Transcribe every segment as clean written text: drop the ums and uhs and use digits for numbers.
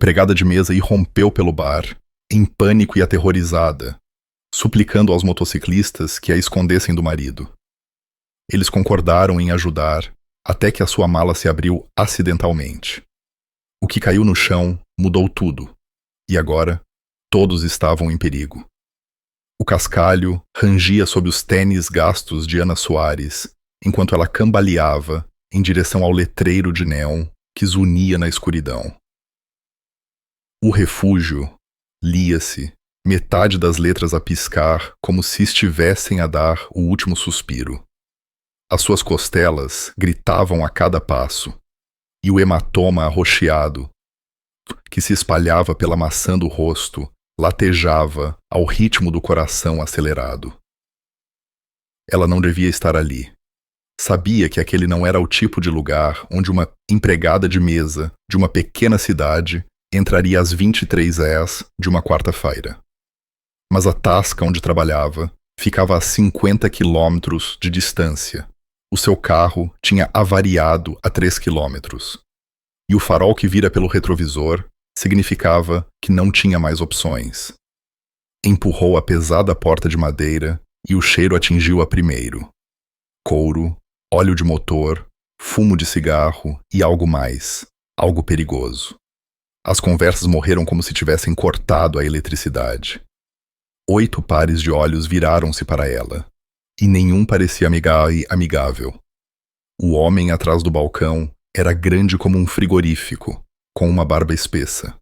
empregada de mesa irrompeu pelo bar, em pânico e aterrorizada, suplicando aos motociclistas que a escondessem do marido. Eles concordaram em ajudar, até que a sua mala se abriu acidentalmente. O que caiu no chão mudou tudo, e agora todos estavam em perigo. O cascalho rangia sob os tênis gastos de Ana Soares, enquanto ela cambaleava em direção ao letreiro de neon que zunia na escuridão. O refúgio lia-se, metade das letras a piscar, como se estivessem a dar o último suspiro. As suas costelas gritavam a cada passo, e o hematoma arroxeado, que se espalhava pela maçã do rosto, latejava ao ritmo do coração acelerado. Ela não devia estar ali. Sabia que aquele não era o tipo de lugar onde uma empregada de mesa de uma pequena cidade entraria às 23h de uma quarta-feira. Mas a tasca onde trabalhava ficava a 50 quilômetros de distância. O seu carro tinha avariado a 3 quilômetros. E o farol que vira pelo retrovisor significava que não tinha mais opções. Empurrou a pesada porta de madeira e o cheiro atingiu-a primeiro. Couro, óleo de motor, fumo de cigarro e algo mais, algo perigoso. As conversas morreram como se tivessem cortado a eletricidade. 8 pares de olhos viraram-se para ela, e nenhum parecia amigável. O homem atrás do balcão era grande como um frigorífico, com uma barba espessa.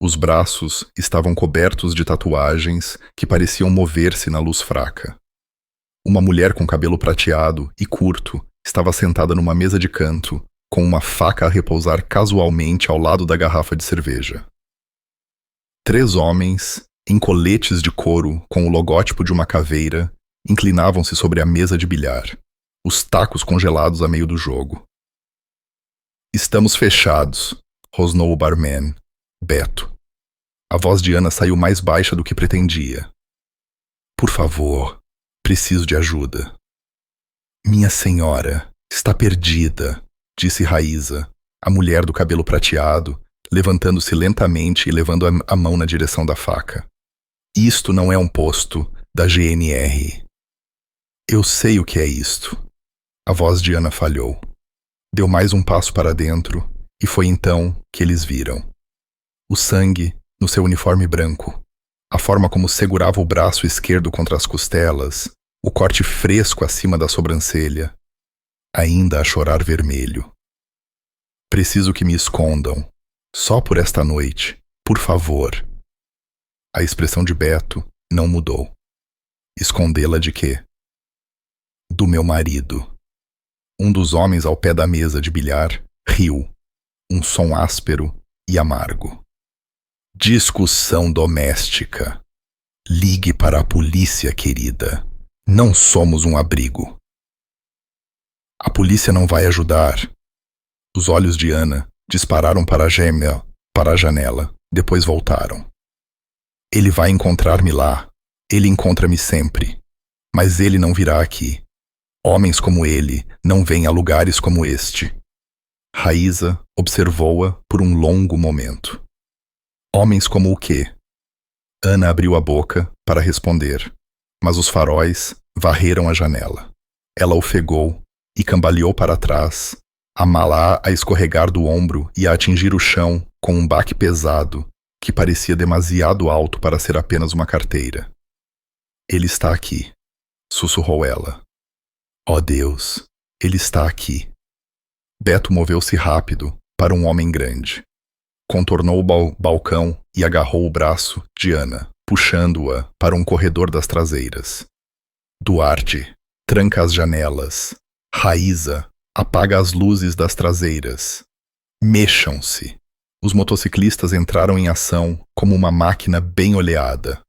Os braços estavam cobertos de tatuagens que pareciam mover-se na luz fraca. Uma mulher com cabelo prateado e curto estava sentada numa mesa de canto, com uma faca a repousar casualmente ao lado da garrafa de cerveja. 3 homens, em coletes de couro com o logótipo de uma caveira, inclinavam-se sobre a mesa de bilhar, os tacos congelados a meio do jogo. "Estamos fechados", rosnou o barman, Beto. A voz de Ana saiu mais baixa do que pretendia. "Por favor, preciso de ajuda." "Minha senhora, está perdida", disse Raíza, a mulher do cabelo prateado, levantando-se lentamente e levando a mão na direção da faca. "Isto não é um posto da GNR." "Eu sei o que é isto." A voz de Ana falhou. Deu mais um passo para dentro, e foi então que eles viram. O sangue no seu uniforme branco, a forma como segurava o braço esquerdo contra as costelas, o corte fresco acima da sobrancelha, ainda a chorar vermelho. "Preciso que me escondam, só por esta noite, por favor." A expressão de Beto não mudou. Escondê-la de quê? "Do meu marido." Um dos homens ao pé da mesa de bilhar riu, um som áspero e amargo. "Discussão doméstica. Ligue para a polícia, querida. Não somos um abrigo." "A polícia não vai ajudar." Os olhos de Ana dispararam para a janela, depois voltaram. "Ele vai encontrar-me lá. Ele encontra-me sempre. Mas ele não virá aqui. Homens como ele não vêm a lugares como este." Raíza observou-a por um longo momento. "Homens como o quê?" Ana abriu a boca para responder, mas os faróis varreram a janela. Ela ofegou e cambaleou para trás, a mala a escorregar do ombro e a atingir o chão com um baque pesado que parecia demasiado alto para ser apenas uma carteira. "Ele está aqui", sussurrou ela. "Ó Deus, ele está aqui." Beto moveu-se rápido para um homem grande. Contornou o balcão e agarrou o braço de Ana, puxando-a para um corredor das traseiras. "Duarte, tranca as janelas. Raíza, apaga as luzes das traseiras. Mexam-se." Os motociclistas entraram em ação como uma máquina bem oleada.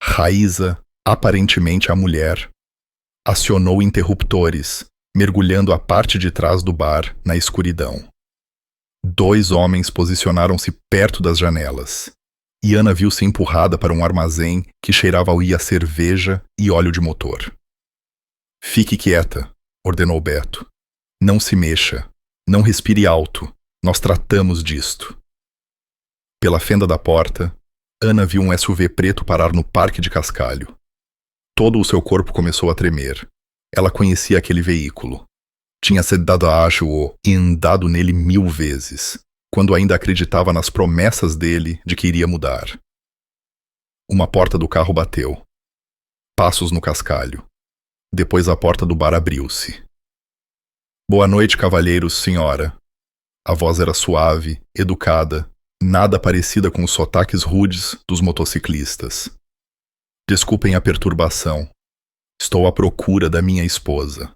Raíza, aparentemente a mulher, acionou interruptores, mergulhando a parte de trás do bar na escuridão. 2 homens posicionaram-se perto das janelas, e Ana viu-se empurrada para um armazém que cheirava a cerveja e óleo de motor. "Fique quieta", ordenou Beto. "Não se mexa. Não respire alto. Nós tratamos disto." Pela fenda da porta, Ana viu um SUV preto parar no parque de cascalho. Todo o seu corpo começou a tremer. Ela conhecia aquele veículo. Tinha sedado a acho-o e andado nele 1000 vezes, quando ainda acreditava nas promessas dele de que iria mudar. Uma porta do carro bateu. Passos no cascalho. Depois a porta do bar abriu-se. Boa noite, cavalheiros, senhora. A voz era suave, educada, nada parecida com os sotaques rudes dos motociclistas. Desculpem a perturbação. Estou à procura da minha esposa.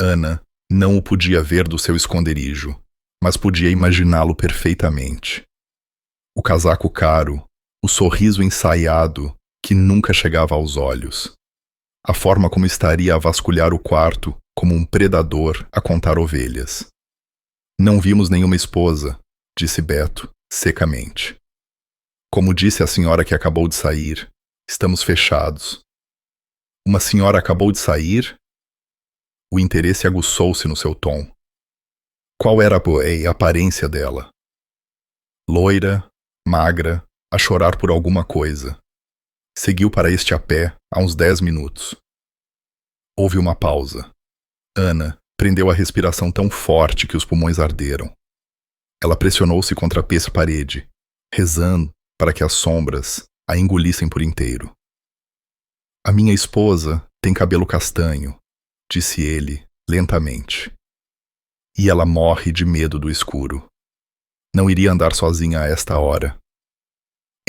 Ana não o podia ver do seu esconderijo, mas podia imaginá-lo perfeitamente. O casaco caro, o sorriso ensaiado que nunca chegava aos olhos. A forma como estaria a vasculhar o quarto como um predador a contar ovelhas. Não vimos nenhuma esposa, disse Beto, secamente. Como disse a senhora que acabou de sair, estamos fechados. Uma senhora acabou de sair? O interesse aguçou-se no seu tom. Qual era a aparência dela? Loira, magra, a chorar por alguma coisa. Seguiu para este a pé há uns 10 minutos. Houve uma pausa. Ana prendeu a respiração tão forte que os pulmões arderam. Ela pressionou-se contra a parede, rezando para que as sombras a engolissem por inteiro. A minha esposa tem cabelo castanho, disse ele, lentamente. E ela morre de medo do escuro. Não iria andar sozinha a esta hora.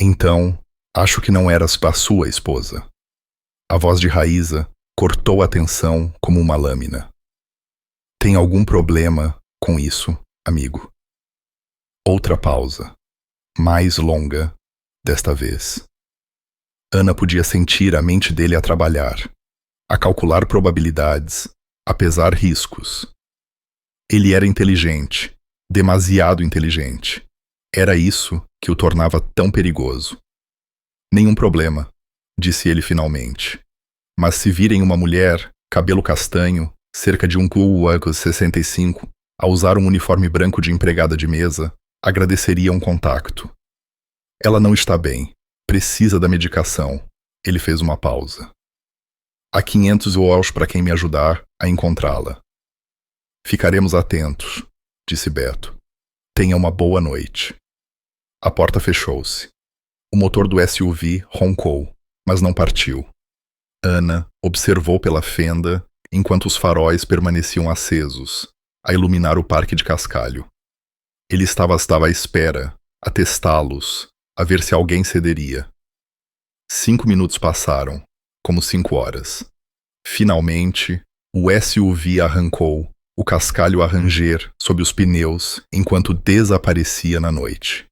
Então, acho que não eras a sua esposa. A voz de Raíza cortou a tensão como uma lâmina. Tem algum problema com isso, amigo? Outra pausa, mais longa, desta vez. Ana podia sentir a mente dele a trabalhar, a calcular probabilidades, a pesar riscos. Ele era inteligente, demasiado inteligente. Era isso que o tornava tão perigoso. Nenhum problema, disse ele finalmente. Mas se virem uma mulher, cabelo castanho, cerca de 1,65, a usar um uniforme branco de empregada de mesa, agradeceria um contacto. Ela não está bem. Precisa da medicação. Ele fez uma pausa. Há 500 euros para quem me ajudar a encontrá-la. Ficaremos atentos, disse Beto. Tenha uma boa noite. A porta fechou-se. O motor do SUV roncou, mas não partiu. Ana observou pela fenda enquanto os faróis permaneciam acesos, a iluminar o parque de cascalho. Ele estava à espera, a testá-los, a ver se alguém cederia. 5 minutos passaram, como 5 horas. Finalmente, o SUV arrancou, o cascalho a ranger sob os pneus enquanto desaparecia na noite.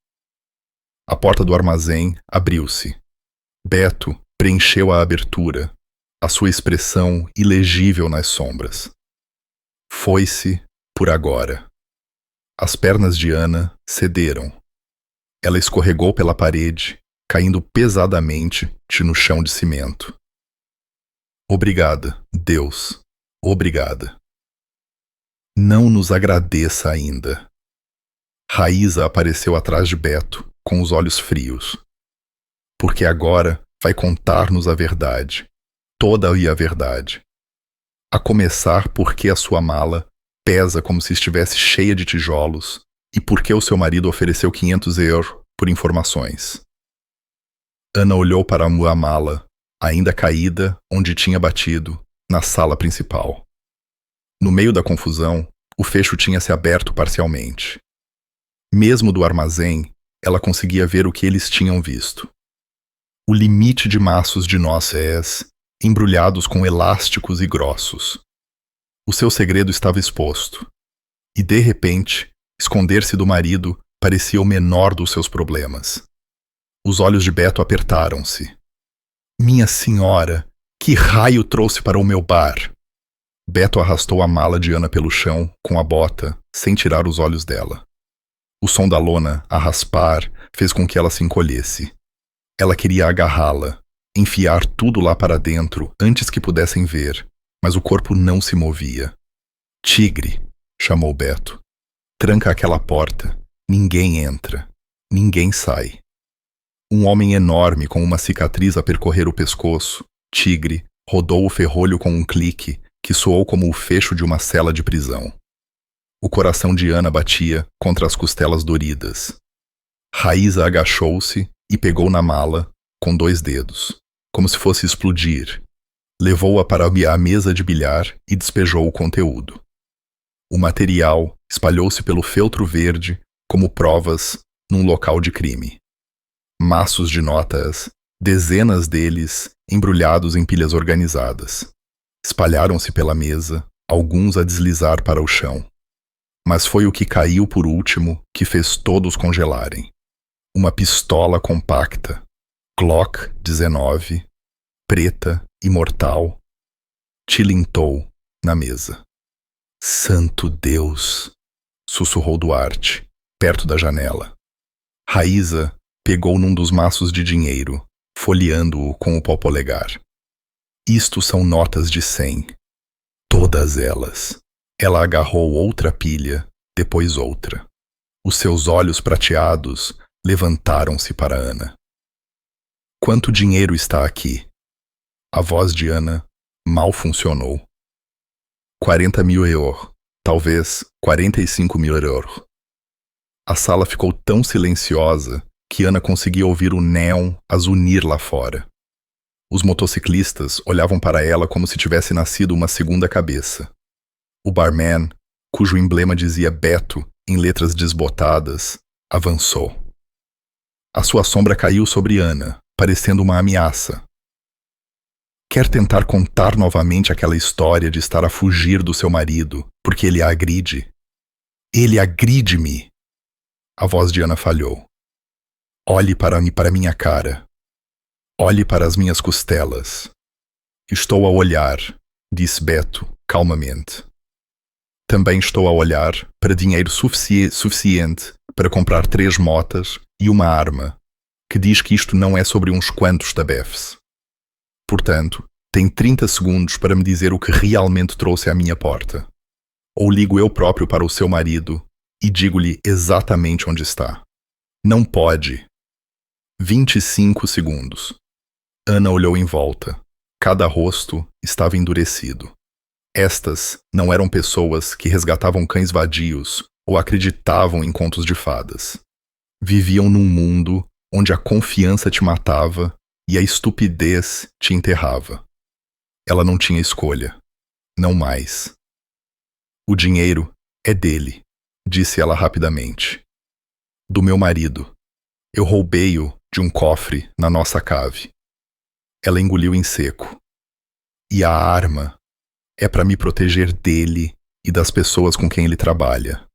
A porta do armazém abriu-se. Beto preencheu a abertura, a sua expressão ilegível nas sombras. Foi-se por agora. As pernas de Ana cederam. Ela escorregou pela parede, caindo pesadamente no chão de cimento. Obrigada, Deus. Obrigada. Não nos agradeça ainda. Raíza apareceu atrás de Beto, com os olhos frios. Porque agora vai contar-nos a verdade. Toda a verdade. A começar porque a sua mala pesa como se estivesse cheia de tijolos e porque o seu marido ofereceu 500 euros por informações. Ana olhou para a mala, ainda caída onde tinha batido, na sala principal. No meio da confusão, o fecho tinha se aberto parcialmente. Mesmo do armazém, ela conseguia ver o que eles tinham visto. O limite de maços de nozes, embrulhados com elásticos e grossos. O seu segredo estava exposto. E, de repente, esconder-se do marido parecia o menor dos seus problemas. Os olhos de Beto apertaram-se. Minha senhora, que raio trouxe para o meu bar? Beto arrastou a mala de Ana pelo chão com a bota, sem tirar os olhos dela. O som da lona, a raspar, fez com que ela se encolhesse. Ela queria agarrá-la, enfiar tudo lá para dentro antes que pudessem ver, mas o corpo não se movia. Tigre, chamou Beto. Tranca aquela porta. Ninguém entra. Ninguém sai. Um homem enorme com uma cicatriz a percorrer o pescoço, tigre, rodou o ferrolho com um clique que soou como o fecho de uma cela de prisão. O coração de Ana batia contra as costelas doridas. Raíza agachou-se e pegou na mala com 2 dedos, como se fosse explodir. Levou-a para a mesa de bilhar e despejou o conteúdo. O material espalhou-se pelo feltro verde como provas num local de crime. Maços de notas, dezenas deles embrulhados em pilhas organizadas. Espalharam-se pela mesa, alguns a deslizar para o chão. Mas foi o que caiu por último que fez todos congelarem. Uma pistola compacta, Glock 19, preta e mortal, tilintou na mesa. Santo Deus! Sussurrou Duarte, perto da janela. Raíza pegou num dos maços de dinheiro, folheando-o com o pau polegar. Isto são notas de 100. Todas elas. Ela agarrou outra pilha, depois outra. Os seus olhos prateados levantaram-se para Ana. Quanto dinheiro está aqui? A voz de Ana mal funcionou. 40.000 euros, talvez 45.000 euros. A sala ficou tão silenciosa que Ana conseguia ouvir o néon a zunir lá fora. Os motociclistas olhavam para ela como se tivesse nascido uma segunda cabeça. O barman, cujo emblema dizia Beto em letras desbotadas, avançou. A sua sombra caiu sobre Ana, parecendo uma ameaça. Quer tentar contar novamente aquela história de estar a fugir do seu marido, porque ele a agride? Ele agride-me! A voz de Ana falhou. Olhe para minha cara. Olhe para as minhas costelas. Estou a olhar, disse Beto, calmamente. Também estou a olhar para dinheiro suficiente para comprar 3 motas e uma arma, que diz que isto não é sobre uns quantos tabefes. Portanto, tem 30 segundos para me dizer o que realmente trouxe à minha porta. Ou ligo eu próprio para o seu marido e digo-lhe exatamente onde está. Não pode. 25 segundos. Ana olhou em volta. Cada rosto estava endurecido. Estas não eram pessoas que resgatavam cães vadios ou acreditavam em contos de fadas. Viviam num mundo onde a confiança te matava e a estupidez te enterrava. Ela não tinha escolha. Não mais. O dinheiro é dele, disse ela rapidamente. Do meu marido. Eu roubei-o de um cofre na nossa cave. Ela engoliu em seco. E a arma é para me proteger dele e das pessoas com quem ele trabalha.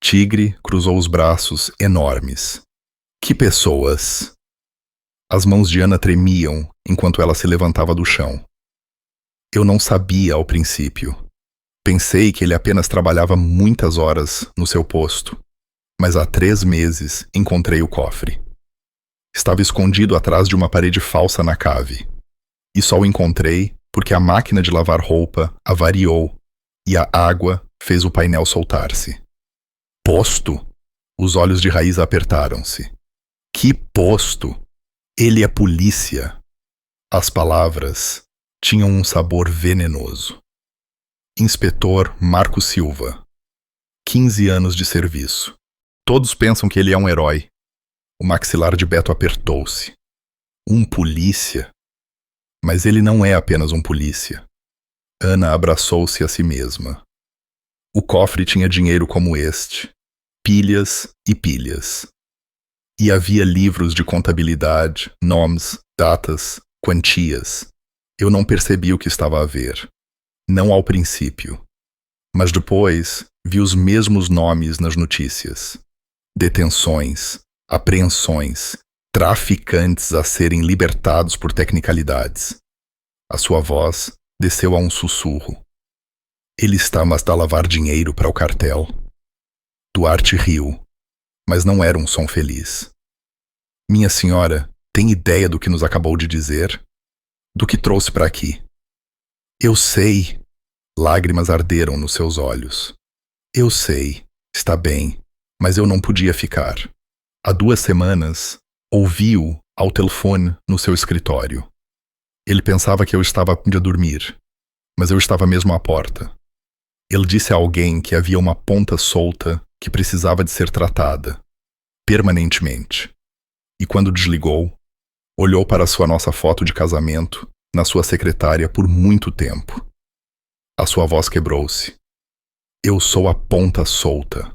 Tigre cruzou os braços enormes. Que pessoas! As mãos de Ana tremiam enquanto ela se levantava do chão. Eu não sabia ao princípio. Pensei que ele apenas trabalhava muitas horas no seu posto. Mas há 3 meses encontrei o cofre. Estava escondido atrás de uma parede falsa na cave. E só o encontrei porque a máquina de lavar roupa avariou e a água fez o painel soltar-se. Posto? Os olhos de Raíza apertaram-se. Que posto? Ele é polícia. As palavras tinham um sabor venenoso. Inspetor Marco Silva. 15 anos de serviço. Todos pensam que ele é um herói. O maxilar de Beto apertou-se. Um polícia? Mas ele não é apenas um polícia. Ana abraçou-se a si mesma. O cofre tinha dinheiro como este. Pilhas e pilhas. E havia livros de contabilidade, nomes, datas, quantias. Eu não percebi o que estava a ver. Não ao princípio. Mas depois vi os mesmos nomes nas notícias. Detenções, apreensões, traficantes a serem libertados por tecnicalidades. A sua voz desceu a um sussurro. Ele está a lavar dinheiro para o cartel. Duarte riu, mas não era um som feliz. Minha senhora, tem ideia do que nos acabou de dizer? Do que trouxe para aqui? Eu sei. Lágrimas arderam nos seus olhos. Eu sei, está bem, mas eu não podia ficar. Há 2 semanas, ouvi-o ao telefone no seu escritório. Ele pensava que eu estava a ponto de dormir, mas eu estava mesmo à porta. Ele disse a alguém que havia uma ponta solta que precisava de ser tratada, permanentemente. E quando desligou, olhou para sua nossa foto de casamento na sua secretária por muito tempo. A sua voz quebrou-se. Eu sou a ponta solta.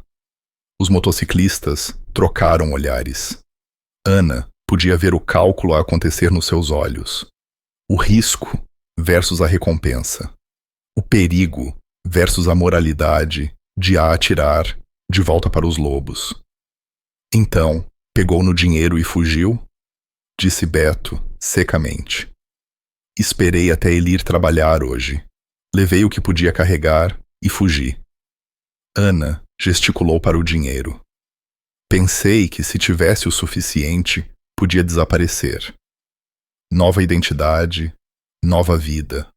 Os motociclistas trocaram olhares. Ana podia ver o cálculo a acontecer nos seus olhos. O risco versus a recompensa. O perigo versus a moralidade de a atirar de volta para os lobos. Então, pegou no dinheiro e fugiu? Disse Beto, secamente. Esperei até ele ir trabalhar hoje. Levei o que podia carregar e fugi. Ana gesticulou para o dinheiro. Pensei que se tivesse o suficiente, podia desaparecer. Nova identidade, nova vida.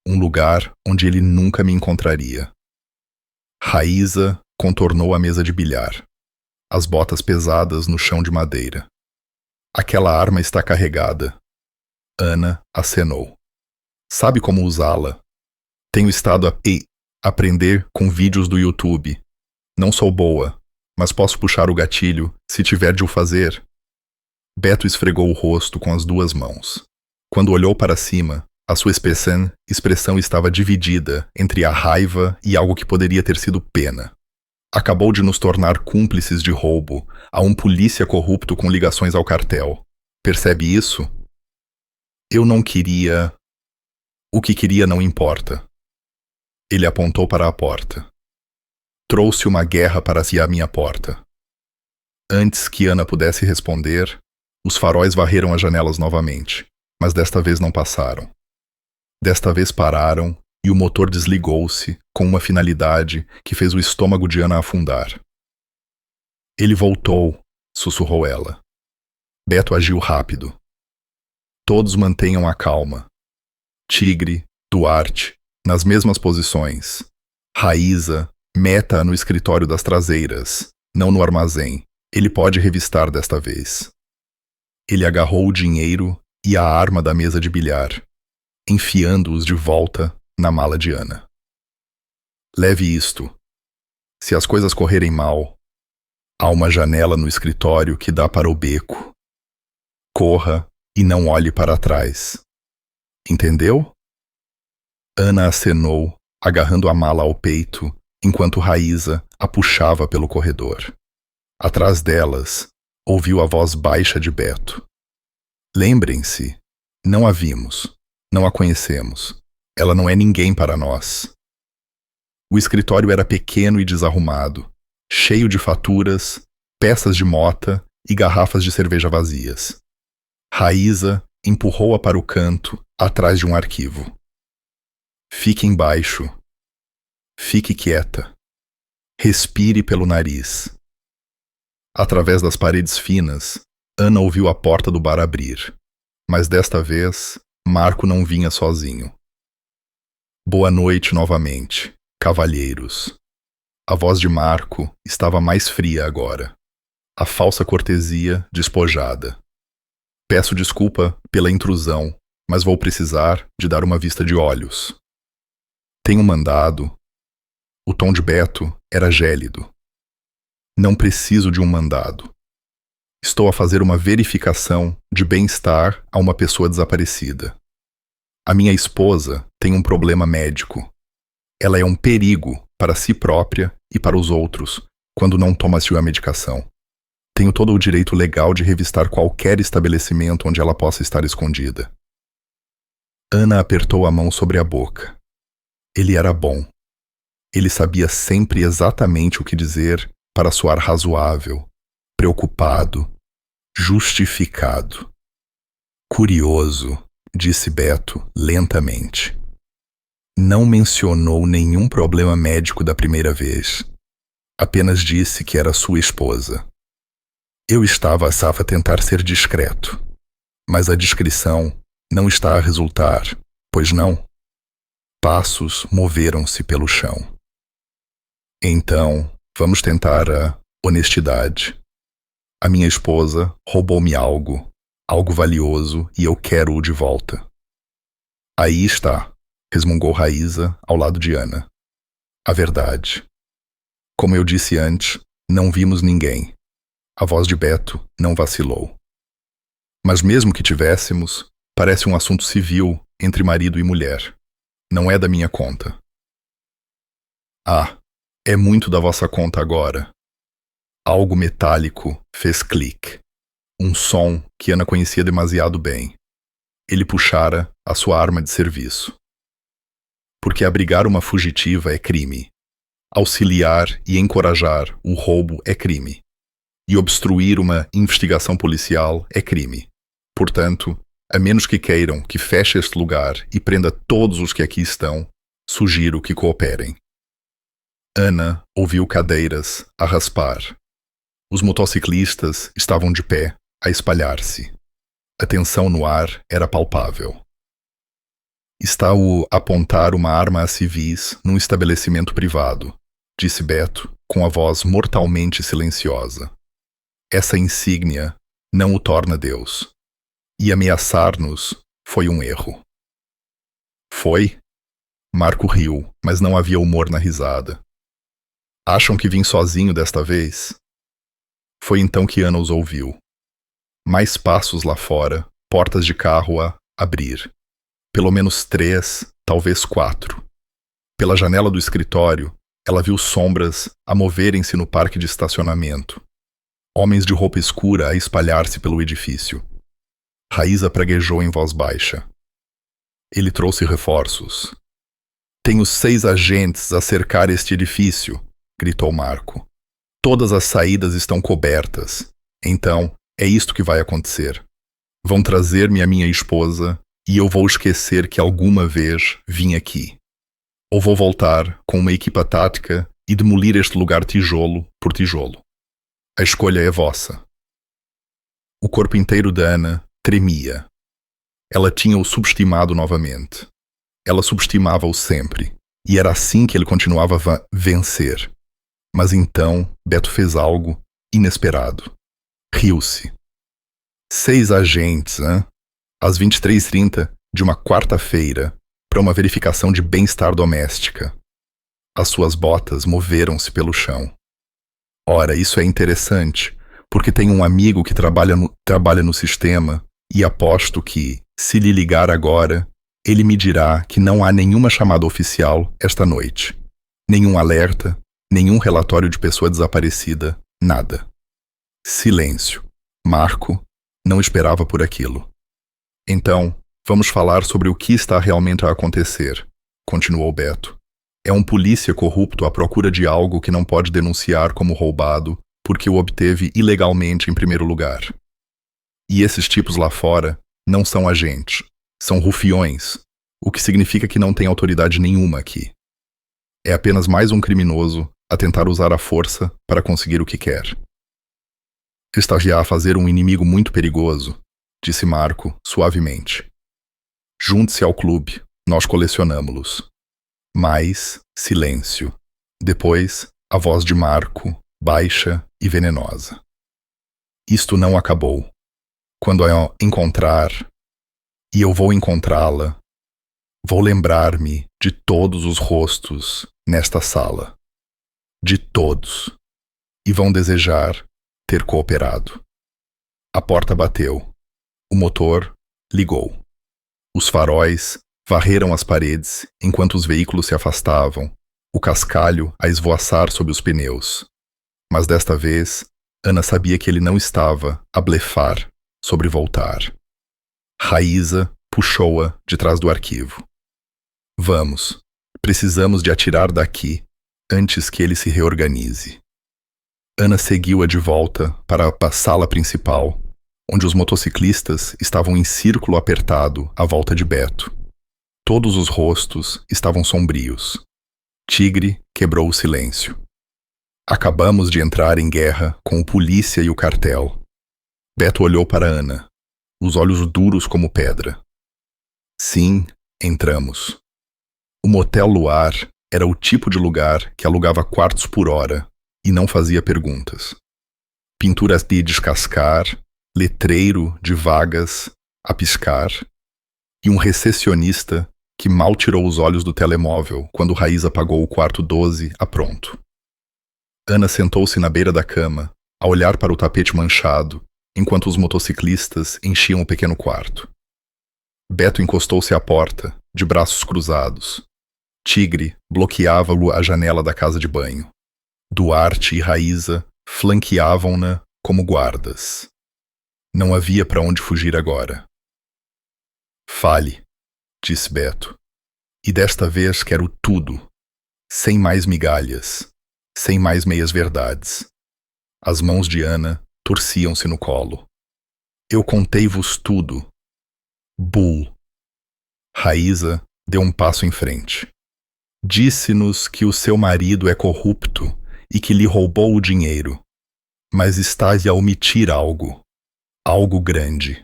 Um lugar onde ele nunca me encontraria. Raíza contornou a mesa de bilhar. As botas pesadas no chão de madeira. Aquela arma está carregada. Ana acenou. Sabe como usá-la? Tenho estado a aprender com vídeos do YouTube. Não sou boa, mas posso puxar o gatilho se tiver de o fazer. Beto esfregou o rosto com as 2 mãos. Quando olhou para cima, a sua expressão estava dividida entre a raiva e algo que poderia ter sido pena. Acabou de nos tornar cúmplices de roubo a um polícia corrupto com ligações ao cartel. Percebe isso? Eu não queria... O que queria não importa. Ele apontou para a porta. Trouxe uma guerra para a minha porta. Antes que Ana pudesse responder, os faróis varreram as janelas novamente, mas desta vez não passaram. Desta vez pararam e o motor desligou-se com uma finalidade que fez o estômago de Ana afundar. Ele voltou, sussurrou ela. Beto agiu rápido. Todos mantenham a calma. Tigre, Duarte, nas mesmas posições. Raíza, meta no escritório das traseiras, não no armazém. Ele pode revistar desta vez. Ele agarrou o dinheiro e a arma da mesa de bilhar, enfiando-os de volta na mala de Ana. Leve isto. Se as coisas correrem mal, há uma janela no escritório que dá para o beco. Corra e não olhe para trás. Entendeu? Ana acenou, agarrando a mala ao peito, enquanto Raíza a puxava pelo corredor. Atrás delas, ouviu a voz baixa de Beto. Lembrem-se, não a vimos, não a conhecemos. Ela não é ninguém para nós. O escritório era pequeno e desarrumado, cheio de faturas, peças de mota e garrafas de cerveja vazias. Raíza empurrou-a para o canto, atrás de um arquivo. Fique embaixo. Fique quieta. Respire pelo nariz. Através das paredes finas, Ana ouviu a porta do bar abrir, mas desta vez, Marco não vinha sozinho. Boa noite novamente, cavalheiros. A voz de Marco estava mais fria agora. A falsa cortesia despojada. Peço desculpa pela intrusão, mas vou precisar de dar uma vista de olhos. Tenho mandado. O tom de Beto era gélido. Não preciso de um mandado. Estou a fazer uma verificação de bem-estar a uma pessoa desaparecida. A minha esposa tem um problema médico. Ela é um perigo para si própria e para os outros quando não toma sua medicação. Tenho todo o direito legal de revistar qualquer estabelecimento onde ela possa estar escondida. Ana apertou a mão sobre a boca. Ele era bom. Ele sabia sempre exatamente o que dizer para soar razoável, preocupado, justificado. Curioso, disse Beto lentamente. Não mencionou nenhum problema médico da primeira vez. Apenas disse que era sua esposa. Eu estava a tentar ser discreto, mas a discrição não está a resultar, pois não? Passos moveram-se pelo chão. Então, vamos tentar a honestidade. A minha esposa roubou-me algo valioso, e eu quero-o de volta. Aí está, resmungou Raíza ao lado de Ana. A verdade. Como eu disse antes, não vimos ninguém. A voz de Beto não vacilou. Mas mesmo que tivéssemos, parece um assunto civil entre marido e mulher. Não é da minha conta. Ah, é muito da vossa conta agora. Algo metálico fez clique. Um som que Ana conhecia demasiado bem. Ele puxara a sua arma de serviço. Porque abrigar uma fugitiva é crime. Auxiliar e encorajar o roubo é crime. E obstruir uma investigação policial é crime. Portanto, a menos que queiram que feche este lugar e prenda todos os que aqui estão, sugiro que cooperem. Ana ouviu cadeiras a raspar. Os motociclistas estavam de pé, a espalhar-se. A tensão no ar era palpável. Está-o apontar uma arma a civis num estabelecimento privado, disse Beto, com a voz mortalmente silenciosa. Essa insígnia não o torna Deus. E ameaçar-nos foi um erro. Foi? Marco riu, mas não havia humor na risada. Acham que vim sozinho desta vez? Foi então que Ana os ouviu. Mais passos lá fora, portas de carro a abrir. Pelo menos 3, talvez 4. Pela janela do escritório, ela viu sombras a moverem-se no parque de estacionamento. Homens de roupa escura a espalhar-se pelo edifício. Raíza praguejou em voz baixa. Ele trouxe reforços. Tenho 6 agentes a cercar este edifício, gritou Marco. Todas as saídas estão cobertas. Então, é isto que vai acontecer. Vão trazer-me a minha esposa e eu vou esquecer que alguma vez vim aqui. Ou vou voltar com uma equipa tática e demolir este lugar tijolo por tijolo. A escolha é vossa. O corpo inteiro da Ana tremia. Ela tinha-o subestimado novamente. Ela subestimava-o sempre. E era assim que ele continuava a vencer. Mas então, Beto fez algo inesperado. Riu-se. 6 agentes, hein? Às 23h30 de uma quarta-feira, para uma verificação de bem-estar doméstica. As suas botas moveram-se pelo chão. Ora, isso é interessante, porque tenho um amigo que trabalha no sistema e aposto que, se lhe ligar agora, ele me dirá que não há nenhuma chamada oficial esta noite. Nenhum alerta, nenhum relatório de pessoa desaparecida, nada. Silêncio. Marco não esperava por aquilo. Então, vamos falar sobre o que está realmente a acontecer, continuou Beto. É um polícia corrupto à procura de algo que não pode denunciar como roubado porque o obteve ilegalmente em primeiro lugar. E esses tipos lá fora não são agentes, são rufiões, o que significa que não tem autoridade nenhuma aqui. É apenas mais um criminoso a tentar usar a força para conseguir o que quer. Está a fazer um inimigo muito perigoso, disse Marco suavemente. Junte-se ao clube, nós colecionamo-los. Mais silêncio. Depois, a voz de Marco, baixa e venenosa. Isto não acabou. Quando a encontrar, e eu vou encontrá-la, vou lembrar-me de todos os rostos nesta sala. De todos. E vão desejar ter cooperado. A porta bateu. O motor ligou. Os faróis varreram as paredes enquanto os veículos se afastavam, o cascalho a esvoaçar sob os pneus. Mas desta vez, Ana sabia que ele não estava a blefar sobre voltar. Raíza puxou-a de trás do arquivo. Vamos, precisamos de atirar daqui antes que ele se reorganize. Ana seguiu-a de volta para a sala principal, onde os motociclistas estavam em círculo apertado à volta de Beto. Todos os rostos estavam sombrios. Tigre quebrou o silêncio. Acabamos de entrar em guerra com o polícia e o cartel. Beto olhou para Ana, os olhos duros como pedra. Sim, entramos. O Motel Luar era o tipo de lugar que alugava quartos por hora e não fazia perguntas. pinturas de descascar, letreiro de vagas a piscar, e um recepcionista que mal tirou os olhos do telemóvel quando Raíza pagou o quarto 12 a pronto. Ana sentou-se na beira da cama, a olhar para o tapete manchado, enquanto os motociclistas enchiam o pequeno quarto. Beto encostou-se à porta, de braços cruzados. Tigre bloqueava-lhe a janela da casa de banho. Duarte e Raíza flanqueavam-na como guardas. Não havia para onde fugir agora. Fale, disse Beto. E desta vez quero tudo, sem mais migalhas, sem mais meias-verdades. As mãos de Ana torciam-se no colo. Eu contei-vos tudo. Bull. Raíza deu um passo em frente. Disse-nos que o seu marido é corrupto e que lhe roubou o dinheiro. Mas estás a omitir algo. Algo grande.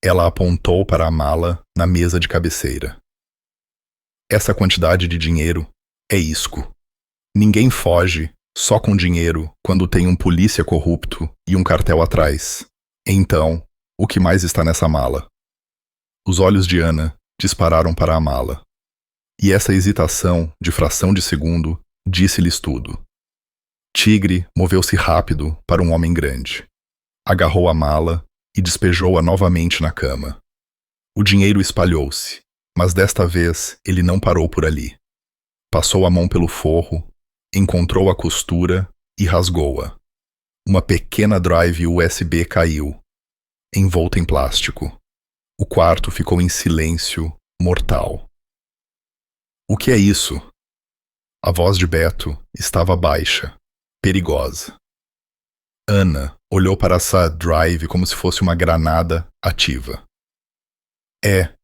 Ela apontou para a mala na mesa de cabeceira. Essa quantidade de dinheiro é isco. Ninguém foge só com dinheiro quando tem um polícia corrupto e um cartel atrás. Então, o que mais está nessa mala? Os olhos de Ana dispararam para a mala. E essa hesitação, de fração de segundo, disse-lhes tudo. Tigre moveu-se rápido para um homem grande. Agarrou a mala e despejou-a novamente na cama. O dinheiro espalhou-se, mas desta vez ele não parou por ali. Passou a mão pelo forro, encontrou a costura e rasgou-a. Uma pequena drive USB caiu, envolta em plástico. O quarto ficou em silêncio mortal. O que é isso? A voz de Beto estava baixa, perigosa. Ana olhou para essa drive como se fosse uma granada ativa. É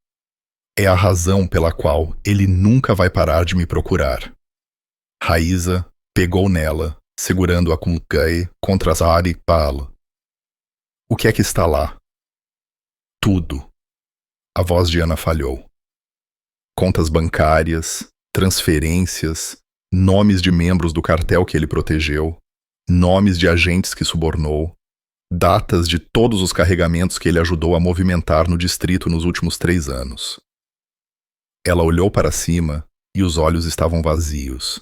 a razão pela qual ele nunca vai parar de me procurar. Raíza pegou nela, segurando-a com Gai contra as palo. O que é que está lá? Tudo. A voz de Ana falhou. Contas bancárias, transferências, nomes de membros do cartel que ele protegeu, nomes de agentes que subornou, datas de todos os carregamentos que ele ajudou a movimentar no distrito nos últimos 3 anos. Ela olhou para cima e os olhos estavam vazios.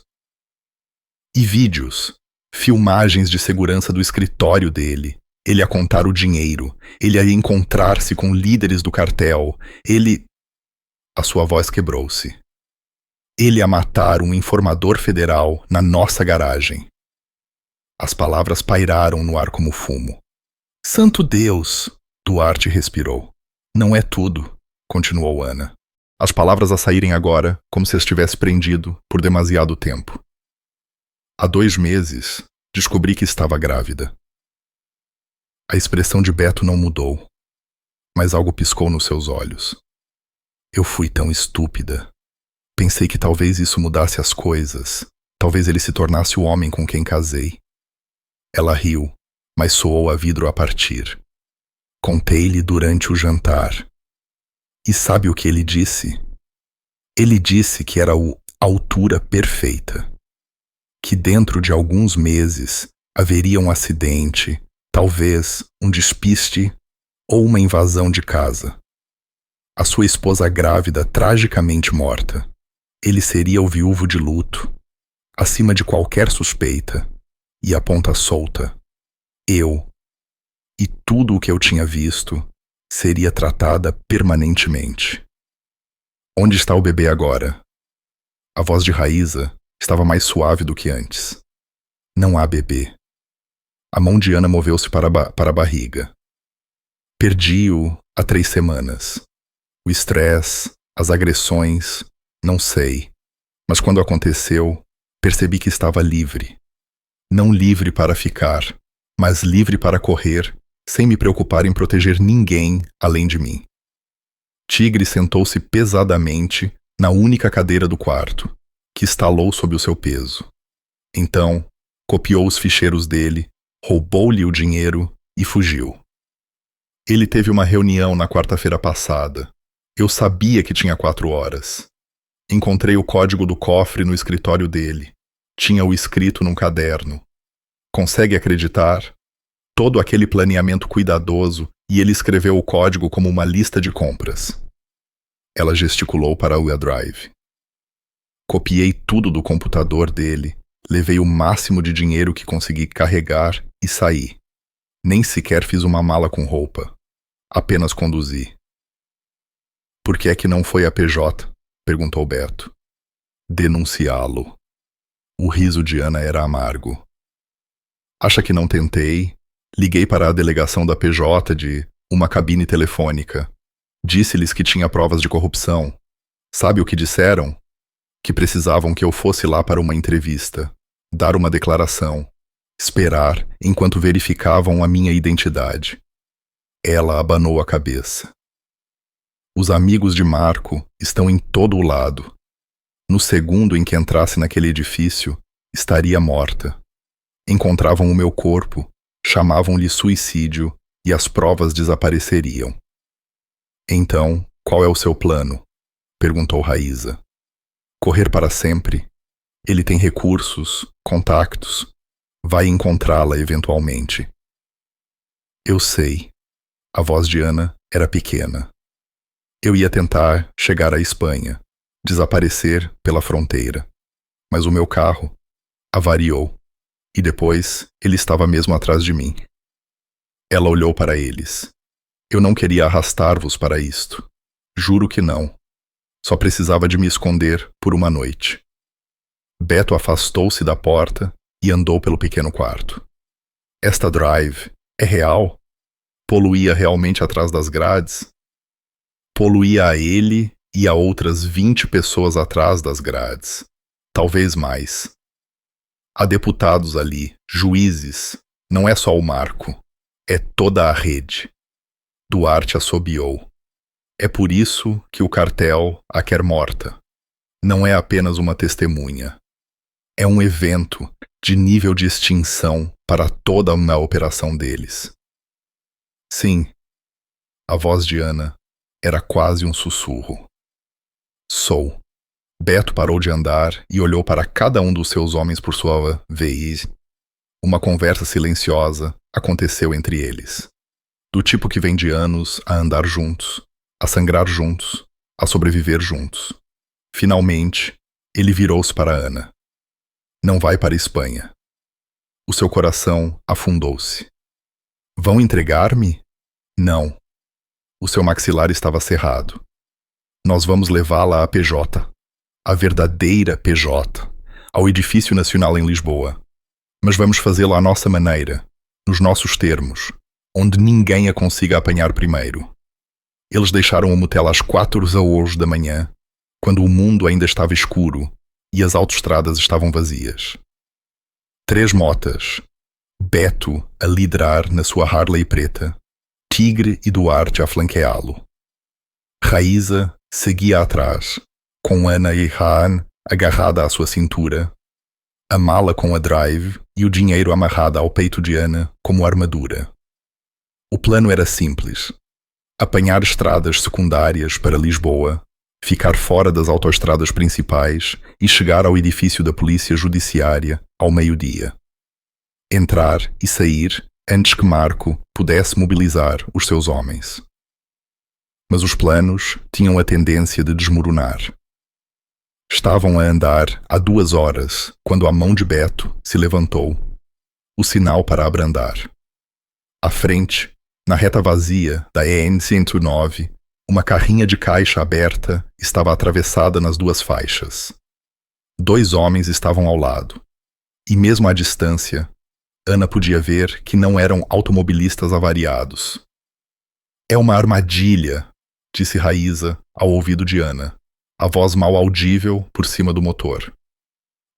E vídeos, filmagens de segurança do escritório dele, ele a contar o dinheiro, ele a encontrar-se com líderes do cartel, ele... A sua voz quebrou-se. Ele a matar um informador federal na nossa garagem. As palavras pairaram no ar como fumo. Santo Deus! Duarte respirou. Não é tudo, continuou Ana. As palavras a saírem agora, como se estivesse prendido por demasiado tempo. Há 2 meses, descobri que estava grávida. A expressão de Beto não mudou, mas algo piscou nos seus olhos. Eu fui tão estúpida. Pensei que talvez isso mudasse as coisas. Talvez ele se tornasse o homem com quem casei. Ela riu, mas soou a vidro a partir. Contei-lhe durante o jantar. E sabe o que ele disse? Ele disse que era a altura perfeita. Que dentro de alguns meses haveria um acidente, talvez um despiste ou uma invasão de casa. A sua esposa grávida tragicamente morta. Ele seria o viúvo de luto, acima de qualquer suspeita, e a ponta solta. Eu, e tudo o que eu tinha visto, seria tratada permanentemente. Onde está o bebê agora? A voz de Raíza estava mais suave do que antes. Não há bebê. A mão de Ana moveu-se para a barriga. Perdi-o há 3 semanas. O estresse, as agressões, não sei. Mas quando aconteceu, percebi que estava livre. Não livre para ficar, mas livre para correr, sem me preocupar em proteger ninguém além de mim. Tigre sentou-se pesadamente na única cadeira do quarto, que estalou sob o seu peso. Então, copiou os ficheiros dele, roubou-lhe o dinheiro e fugiu. Ele teve uma reunião na quarta-feira passada. Eu sabia que tinha 4 horas. Encontrei o código do cofre no escritório dele. Tinha-o escrito num caderno. Consegue acreditar? Todo aquele planeamento cuidadoso e ele escreveu o código como uma lista de compras. Ela gesticulou para o drive. Copiei tudo do computador dele, levei o máximo de dinheiro que consegui carregar e saí. Nem sequer fiz uma mala com roupa. Apenas conduzi. Por que é que não foi a PJ? Perguntou Beto. Denunciá-lo. O riso de Ana era amargo. Acha que não tentei? Liguei para a delegação da PJ de uma cabine telefônica. Disse-lhes que tinha provas de corrupção. Sabe o que disseram? Que precisavam que eu fosse lá para uma entrevista, dar uma declaração, esperar enquanto verificavam a minha identidade. Ela abanou a cabeça. Os amigos de Marco estão em todo o lado. No segundo em que entrasse naquele edifício, estaria morta. Encontravam o meu corpo, chamavam-lhe suicídio e as provas desapareceriam. Então, qual é o seu plano? Perguntou Raíza. Correr para sempre? Ele tem recursos, contactos. Vai encontrá-la eventualmente. Eu sei. A voz de Ana era pequena. Eu ia tentar chegar à Espanha, desaparecer pela fronteira. Mas o meu carro avariou. E depois ele estava mesmo atrás de mim. Ela olhou para eles. Eu não queria arrastar-vos para isto. Juro que não. Só precisava de me esconder por uma noite. Beto afastou-se da porta e andou pelo pequeno quarto. Esta drive é real? Poluía realmente atrás das grades? Poluía a ele e a outras 20 pessoas atrás das grades. Talvez mais. Há deputados ali, juízes. Não é só o Marco. É toda a rede. Duarte assobiou. É por isso que o cartel a quer morta. Não é apenas uma testemunha. É um evento de nível de extinção para toda uma operação deles. Sim, a voz de Ana era quase um sussurro. Sou. Beto parou de andar e olhou para cada um dos seus homens por sua vez. Uma conversa silenciosa aconteceu entre eles. Do tipo que vem de anos a andar juntos, a sangrar juntos, a sobreviver juntos. Finalmente, ele virou-se para Ana. Não vai para a Espanha. O seu coração afundou-se. Vão entregar-me? Não. O seu maxilar estava cerrado. Nós vamos levá-la à PJ. A verdadeira PJ. Ao Edifício Nacional em Lisboa. Mas vamos fazê-lo à nossa maneira, nos nossos termos, onde ninguém a consiga apanhar primeiro. Eles deixaram o motel às 4h da manhã, quando o mundo ainda estava escuro e as autoestradas estavam vazias. 3 motas. Beto a liderar na sua Harley preta, Tigre e Duarte a flanqueá-lo. Raíza seguia atrás, com Ana e Haan agarrada à sua cintura, a mala com a drive e o dinheiro amarrado ao peito de Ana como armadura. O plano era simples. Apanhar estradas secundárias para Lisboa, ficar fora das autoestradas principais e chegar ao edifício da Polícia Judiciária ao meio-dia. Entrar e sair antes que Marco pudesse mobilizar os seus homens. Mas os planos tinham a tendência de desmoronar. Estavam a andar há 2 horas quando a mão de Beto se levantou, o sinal para abrandar. À frente, na reta vazia da EN 109, uma carrinha de caixa aberta estava atravessada nas 2 faixas. 2 homens estavam ao lado, e mesmo à distância, Ana podia ver que não eram automobilistas avariados. É uma armadilha, disse Raíza ao ouvido de Ana, a voz mal audível por cima do motor.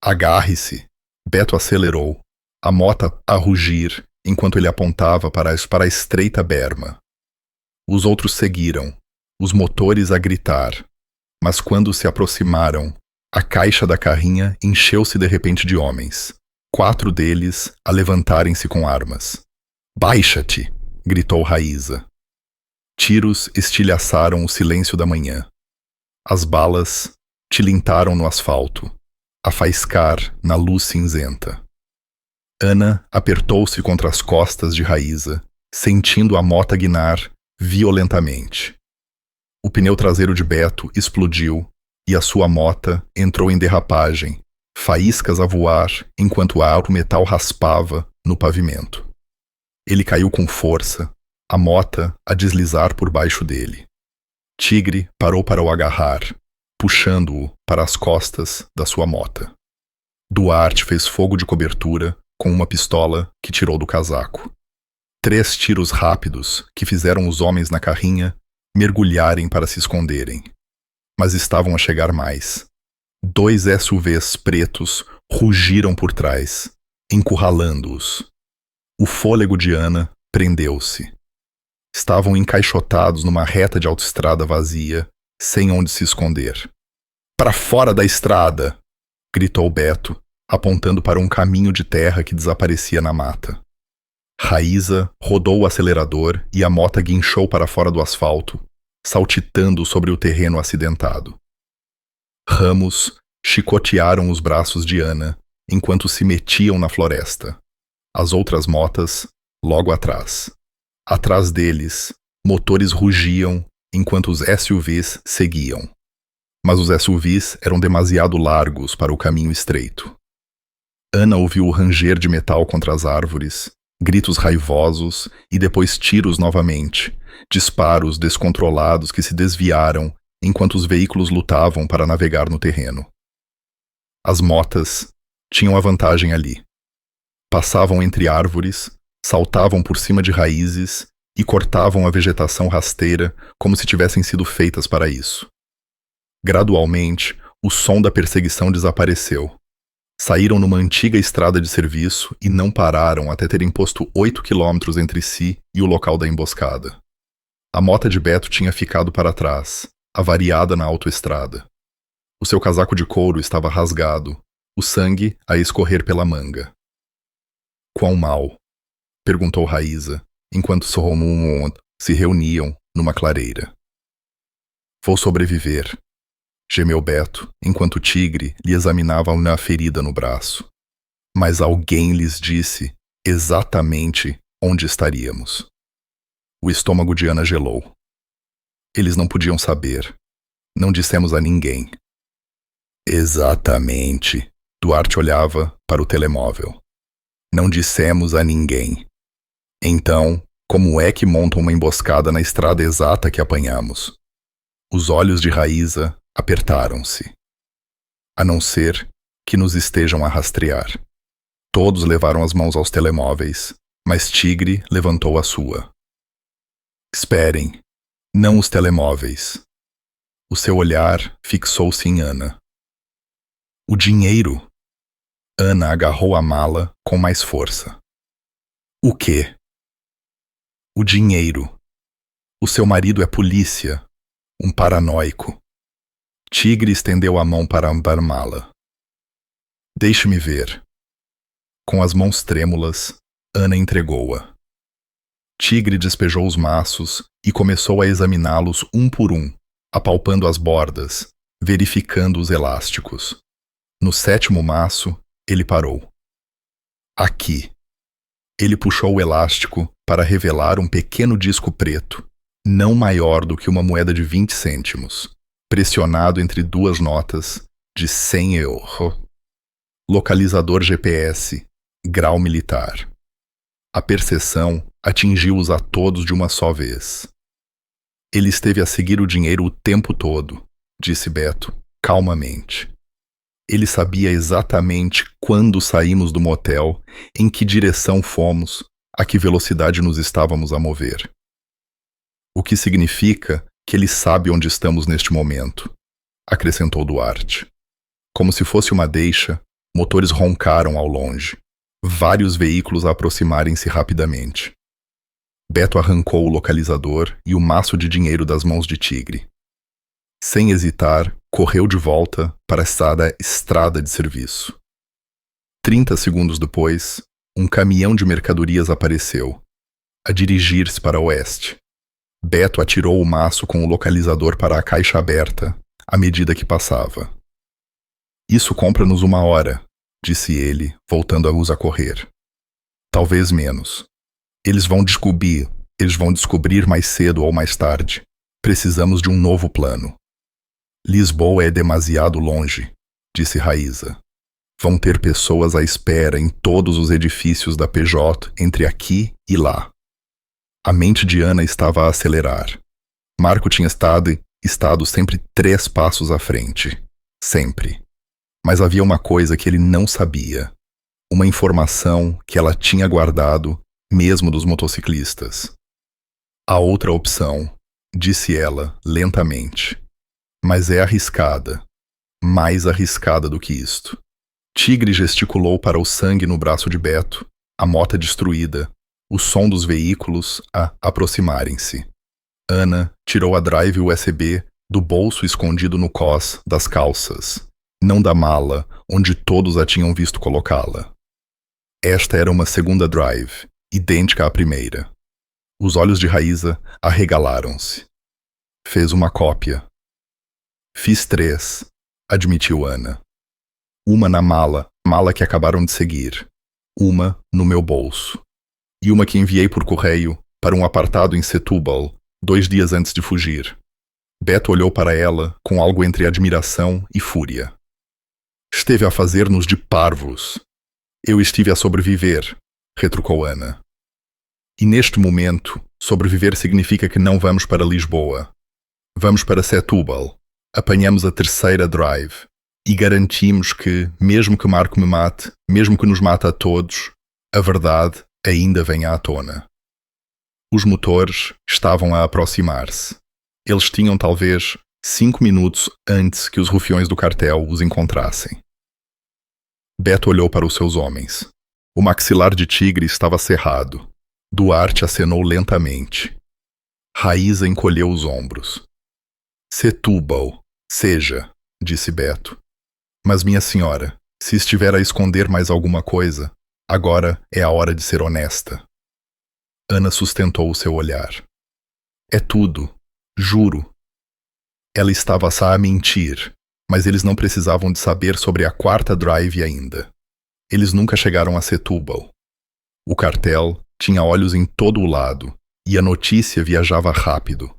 Agarre-se! Beto acelerou, a mota a rugir enquanto ele apontava para a estreita berma. Os outros seguiram, os motores a gritar, mas quando se aproximaram, a caixa da carrinha encheu-se de repente de homens, 4 deles a levantarem-se com armas. Baixa-te! Gritou Raíza. Tiros estilhaçaram o silêncio da manhã. As balas tilintaram no asfalto, a faiscar na luz cinzenta. Ana apertou-se contra as costas de Raíza, sentindo a mota guinar violentamente. O pneu traseiro de Beto explodiu e a sua mota entrou em derrapagem, faíscas a voar enquanto o metal raspava no pavimento. Ele caiu com força, a mota a deslizar por baixo dele. Tigre parou para o agarrar, puxando-o para as costas da sua mota. Duarte fez fogo de cobertura com uma pistola que tirou do casaco. 3 tiros rápidos que fizeram os homens na carrinha mergulharem para se esconderem. Mas estavam a chegar mais. 2 SUVs pretos rugiram por trás, encurralando-os. O fôlego de Ana prendeu-se. Estavam encaixotados numa reta de autoestrada vazia, sem onde se esconder. "Para fora da estrada!" gritou Beto, apontando para um caminho de terra que desaparecia na mata. Raíza rodou o acelerador e a mota guinchou para fora do asfalto, saltitando sobre o terreno acidentado. Ramos chicotearam os braços de Ana enquanto se metiam na floresta. As outras motas, logo atrás. Atrás deles, motores rugiam enquanto os SUVs seguiam. Mas os SUVs eram demasiado largos para o caminho estreito. Ana ouviu o ranger de metal contra as árvores, gritos raivosos e depois tiros novamente, disparos descontrolados que se desviaram enquanto os veículos lutavam para navegar no terreno. As motas tinham a vantagem ali. Passavam entre árvores, saltavam por cima de raízes e cortavam a vegetação rasteira como se tivessem sido feitas para isso. Gradualmente, o som da perseguição desapareceu. Saíram numa antiga estrada de serviço e não pararam até terem posto 8 quilômetros entre si e o local da emboscada. A mota de Beto tinha ficado para trás, avariada na autoestrada. O seu casaco de couro estava rasgado, o sangue a escorrer pela manga. "Quão mal?" perguntou Raíza, enquanto Soromum se reuniam numa clareira. "Vou sobreviver", gemeu Beto, enquanto o tigre lhe examinava uma ferida no braço. Mas alguém lhes disse exatamente onde estaríamos. O estômago de Ana gelou. Eles não podiam saber. Não dissemos a ninguém. Exatamente. Duarte olhava para o telemóvel. Não dissemos a ninguém. Então, como é que montam uma emboscada na estrada exata que apanhamos? Os olhos de Raíza apertaram-se. A não ser que nos estejam a rastrear. Todos levaram as mãos aos telemóveis, mas Tigre levantou a sua. Esperem, não os telemóveis. O seu olhar fixou-se em Ana. O dinheiro! Ana agarrou a mala com mais força. O quê? O dinheiro. O seu marido é polícia, um paranoico. Tigre estendeu a mão para a mala. Deixe-me ver. Com as mãos trêmulas, Ana entregou-a. Tigre despejou os maços e começou a examiná-los um por um, apalpando as bordas, verificando os elásticos. No 7º maço, ele parou. Aqui. Ele puxou o elástico para revelar um pequeno disco preto, não maior do que uma moeda de 20 cêntimos, pressionado entre 2 notas de 100 euros. Localizador GPS, grau militar. A perceção atingiu-os a todos de uma só vez. Ele esteve a seguir o dinheiro o tempo todo, disse Beto, calmamente. Ele sabia exatamente quando saímos do motel, em que direção fomos, a que velocidade nos estávamos a mover. O que significa que ele sabe onde estamos neste momento, acrescentou Duarte. Como se fosse uma deixa, motores roncaram ao longe. Vários veículos a aproximarem-se rapidamente. Beto arrancou o localizador e o maço de dinheiro das mãos de Tigre. Sem hesitar, correu de volta para essa estrada de serviço. 30 segundos depois, um caminhão de mercadorias apareceu, a dirigir-se para o oeste. Beto atirou o maço com o localizador para a caixa aberta, à medida que passava. Isso compra-nos 1 hora, disse ele, voltando a correr. Talvez menos. Eles vão descobrir mais cedo ou mais tarde. Precisamos de um novo plano. Lisboa é demasiado longe, disse Raíza. Vão ter pessoas à espera em todos os edifícios da PJ entre aqui e lá. A mente de Ana estava a acelerar. Marco tinha estado sempre 3 passos à frente. Sempre. Mas havia uma coisa que ele não sabia. Uma informação que ela tinha guardado, mesmo dos motociclistas. A outra opção, disse ela, lentamente. Mas é arriscada. Mais arriscada do que isto. Tigre gesticulou para o sangue no braço de Beto, a mota destruída, o som dos veículos a aproximarem-se. Ana tirou a drive USB do bolso escondido no cós das calças, não da mala onde todos a tinham visto colocá-la. Esta era uma segunda drive, idêntica à primeira. Os olhos de Raíza arregalaram-se. Fez uma cópia. Fiz 3, admitiu Ana. Uma na mala que acabaram de seguir. Uma no meu bolso. E uma que enviei por correio para um apartado em Setúbal, 2 dias antes de fugir. Beto olhou para ela com algo entre admiração e fúria. Esteve a fazer-nos de parvos. Eu estive a sobreviver, retrucou Ana. E neste momento, sobreviver significa que não vamos para Lisboa. Vamos para Setúbal. Apanhamos a terceira drive. E garantimos que, mesmo que Marco me mate, mesmo que nos mate a todos, a verdade ainda venha à tona. Os motores estavam a aproximar-se. Eles tinham talvez 5 minutos antes que os rufiões do cartel os encontrassem. Beto olhou para os seus homens. O maxilar de Tigre estava cerrado. Duarte acenou lentamente. Raíza encolheu os ombros. Setúbal, seja, disse Beto. Mas, minha senhora, se estiver a esconder mais alguma coisa, agora é a hora de ser honesta. Ana sustentou o seu olhar. É tudo, juro. Ela estava-se a mentir, mas eles não precisavam de saber sobre a 4ª drive ainda. Eles nunca chegaram a Setúbal. O cartel tinha olhos em todo o lado, e a notícia viajava rápido.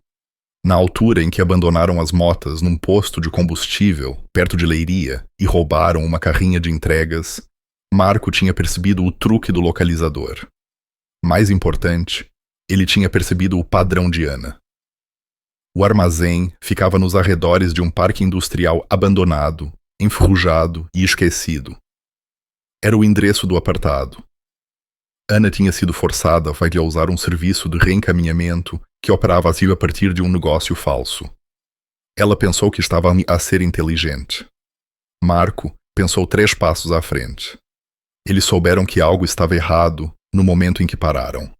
Na altura em que abandonaram as motas num posto de combustível, perto de Leiria, e roubaram uma carrinha de entregas, Marco tinha percebido o truque do localizador. Mais importante, ele tinha percebido o padrão de Ana. O armazém ficava nos arredores de um parque industrial abandonado, enferrujado e esquecido. Era o endereço do apartado. Ana tinha sido forçada a usar um serviço de reencaminhamento que operava a partir de um negócio falso. Ela pensou que estava a ser inteligente. Marco pensou 3 passos à frente. Eles souberam que algo estava errado no momento em que pararam.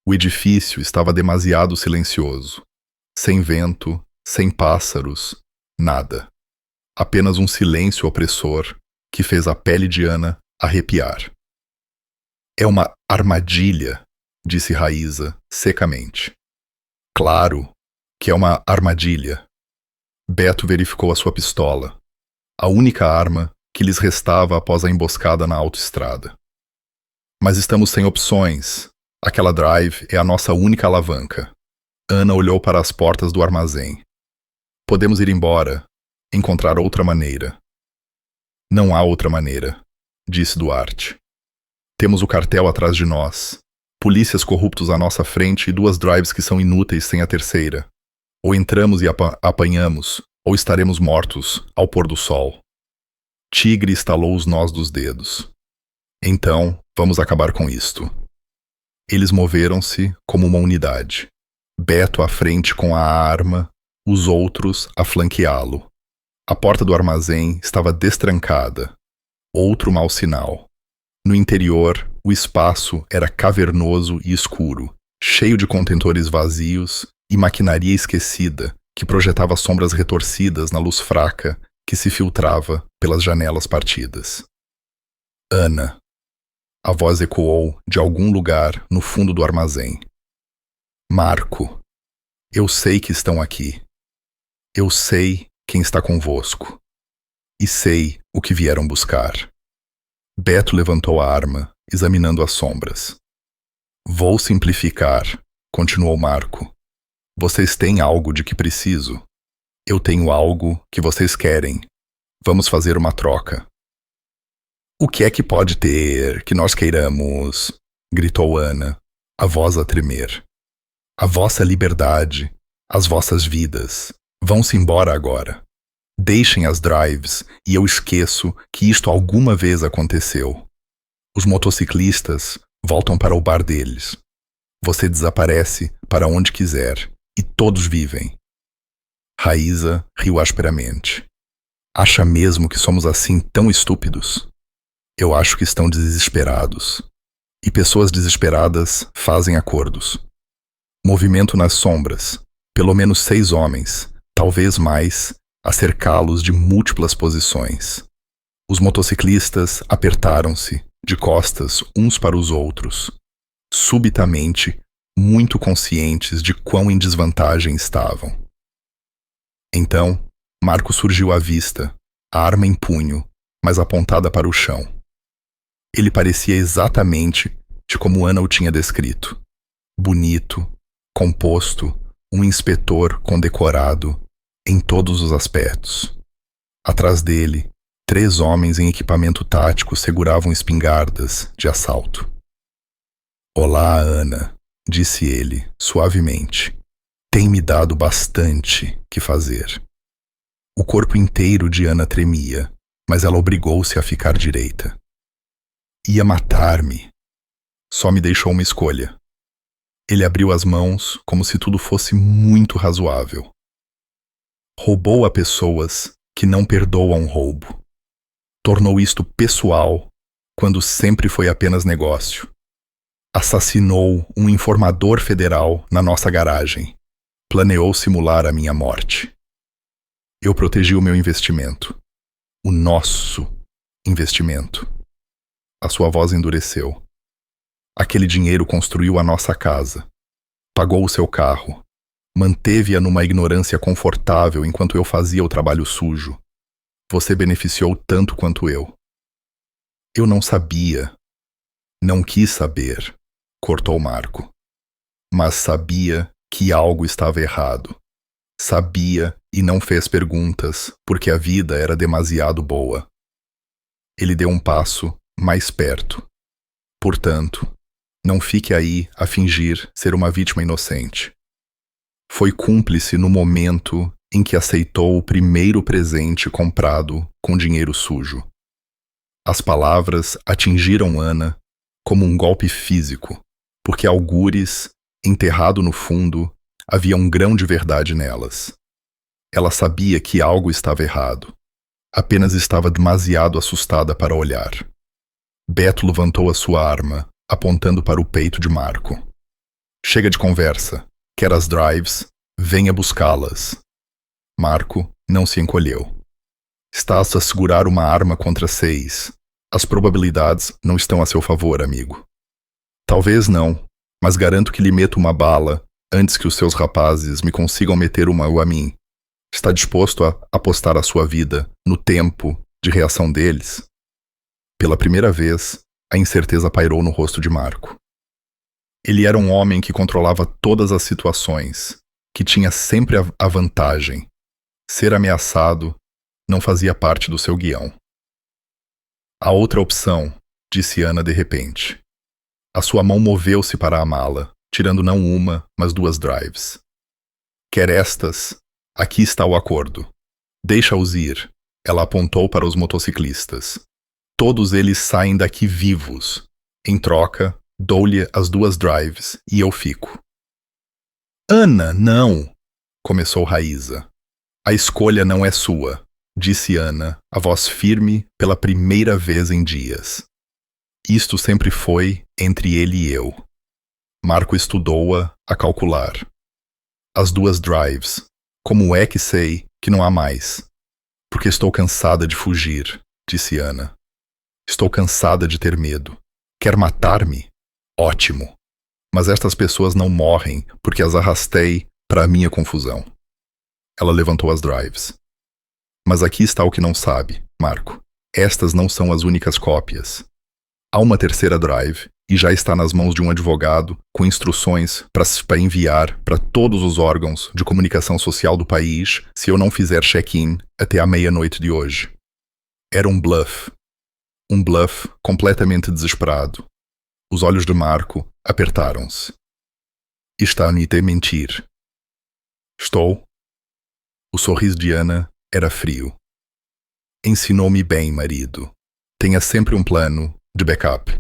O edifício estava demasiado silencioso. Sem vento, sem pássaros, nada. Apenas um silêncio opressor que fez a pele de Ana arrepiar. É uma armadilha, disse Raíza secamente. Claro que é uma armadilha. Beto verificou a sua pistola, a única arma que lhes restava após a emboscada na autoestrada. Mas estamos sem opções. Aquela drive é a nossa única alavanca. Ana olhou para as portas do armazém. Podemos ir embora, encontrar outra maneira. Não há outra maneira, disse Duarte. Temos o cartel atrás de nós. Polícias corruptos à nossa frente e 2 drives que são inúteis sem a terceira. Ou entramos e apanhamos, ou estaremos mortos ao pôr do sol. Tigre estalou os nós dos dedos. Então, vamos acabar com isto. Eles moveram-se como uma unidade. Beto à frente com a arma, os outros a flanqueá-lo. A porta do armazém estava destrancada. Outro mau sinal. No interior, o espaço era cavernoso e escuro, cheio de contentores vazios e maquinaria esquecida que projetava sombras retorcidas na luz fraca que se filtrava pelas janelas partidas. Ana. A voz ecoou de algum lugar no fundo do armazém. Marco. Eu sei que estão aqui. Eu sei quem está convosco. E sei o que vieram buscar. Beto levantou a arma examinando as sombras. Vou simplificar, continuou Marco. Vocês têm algo de que preciso. Eu tenho algo que vocês querem. Vamos fazer uma troca. O que é que pode ter que nós queiramos? Gritou Ana, a voz a tremer. A vossa liberdade, as vossas vidas. Vão-se embora agora. Deixem as drives e eu esqueço que isto alguma vez aconteceu. Os motociclistas voltam para o bar deles. Você desaparece para onde quiser e todos vivem. Raíza riu asperamente. Acha mesmo que somos assim tão estúpidos? Eu acho que estão desesperados. E pessoas desesperadas fazem acordos. Movimento nas sombras. Pelo menos 6 homens, talvez mais, a cercá-los de múltiplas posições. Os motociclistas apertaram-se, de costas uns para os outros. Subitamente, muito conscientes de quão em desvantagem estavam. Então, Marco surgiu à vista, a arma em punho, mas apontada para o chão. Ele parecia exatamente de como Ana o tinha descrito. Bonito, composto, um inspetor condecorado em todos os aspectos. Atrás dele, 3 homens em equipamento tático seguravam espingardas de assalto. Olá, Ana, disse ele, suavemente. Tem me dado bastante que fazer. O corpo inteiro de Ana tremia, mas ela obrigou-se a ficar direita. Ia matar-me. Só me deixou uma escolha. Ele abriu as mãos como se tudo fosse muito razoável. Roubou a pessoas que não perdoam roubo. Tornou isto pessoal, quando sempre foi apenas negócio. Assassinou um informador federal na nossa garagem. Planeou simular a minha morte. Eu protegi o meu investimento. O nosso investimento. A sua voz endureceu. Aquele dinheiro construiu a nossa casa. Pagou o seu carro. Manteve-a numa ignorância confortável enquanto eu fazia o trabalho sujo. Você beneficiou tanto quanto eu. Eu não sabia. Não quis saber, cortou Marco. Mas sabia que algo estava errado. Sabia e não fez perguntas, porque a vida era demasiado boa. Ele deu um passo mais perto. Portanto, não fique aí a fingir ser uma vítima inocente. Foi cúmplice no momento em que aceitou o primeiro presente comprado com dinheiro sujo. As palavras atingiram Ana como um golpe físico, porque algures, enterrado no fundo, havia um grão de verdade nelas. Ela sabia que algo estava errado. Apenas estava demasiado assustada para olhar. Beto levantou a sua arma, apontando para o peito de Marco. Chega de conversa. Quer as drives? Venha buscá-las. Marco não se encolheu. Estás a segurar uma arma contra 6. As probabilidades não estão a seu favor, amigo. Talvez não, mas garanto que lhe meto uma bala antes que os seus rapazes me consigam meter uma a mim. Está disposto a apostar a sua vida no tempo de reação deles? Pela primeira vez, a incerteza pairou no rosto de Marco. Ele era um homem que controlava todas as situações, que tinha sempre a vantagem. Ser ameaçado não fazia parte do seu guião. A outra opção, disse Ana de repente. A sua mão moveu-se para a mala, tirando não uma, mas 2 drives. Quer estas? Aqui está o acordo. Deixa-os ir. Ela apontou para os motociclistas. Todos eles saem daqui vivos. Em troca, dou-lhe as 2 drives e eu fico. Ana, não! Começou Raíza. A escolha não é sua, disse Ana, a voz firme pela primeira vez em dias. Isto sempre foi entre ele e eu. Marco estudou-a a calcular. As 2 drives. Como é que sei que não há mais? Porque estou cansada de fugir, disse Ana. Estou cansada de ter medo. Quer matar-me? Ótimo. Mas estas pessoas não morrem porque as arrastei para a minha confusão. Ela levantou as drives. Mas aqui está o que não sabe, Marco. Estas não são as únicas cópias. Há uma terceira drive e já está nas mãos de um advogado com instruções para enviar para todos os órgãos de comunicação social do país se eu não fizer check-in até a meia-noite de hoje. Era um bluff. Um bluff completamente desesperado. Os olhos de Marco apertaram-se. Está-me a mentir. Estou? O sorriso de Ana era frio. Ensinou-me bem, marido. Tenha sempre um plano de backup.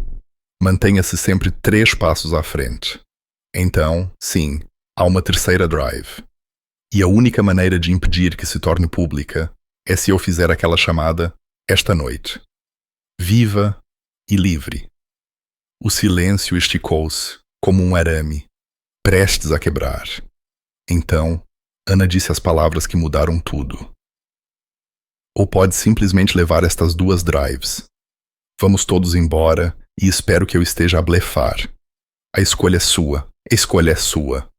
Mantenha-se sempre 3 passos à frente. Então, sim, há uma terceira drive. E a única maneira de impedir que se torne pública é se eu fizer aquela chamada esta noite. Viva e livre. O silêncio esticou-se como um arame, prestes a quebrar. Então, Ana disse as palavras que mudaram tudo. Ou pode simplesmente levar estas 2 drives. Vamos todos embora e espero que eu esteja a blefar. A escolha é sua, a escolha é sua.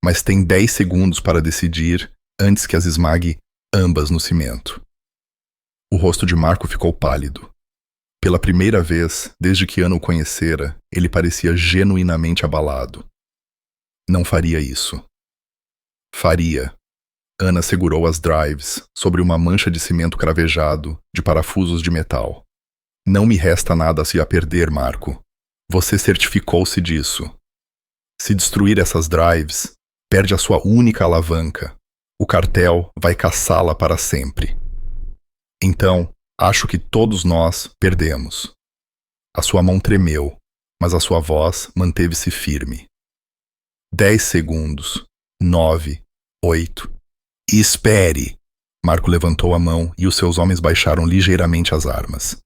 Mas tem 10 segundos para decidir antes que as esmague ambas no cimento. O rosto de Marco ficou pálido. Pela primeira vez, desde que Ana o conhecera, ele parecia genuinamente abalado. Não faria isso. Faria. Ana segurou as drives sobre uma mancha de cimento cravejado de parafusos de metal. Não me resta nada a se a perder, Marco. Você certificou-se disso. Se destruir essas drives, perde a sua única alavanca. O cartel vai caçá-la para sempre. Então, acho que todos nós perdemos. A sua mão tremeu, mas a sua voz manteve-se firme. 10 segundos. 9, 8. Espere! Marco levantou a mão e os seus homens baixaram ligeiramente as armas.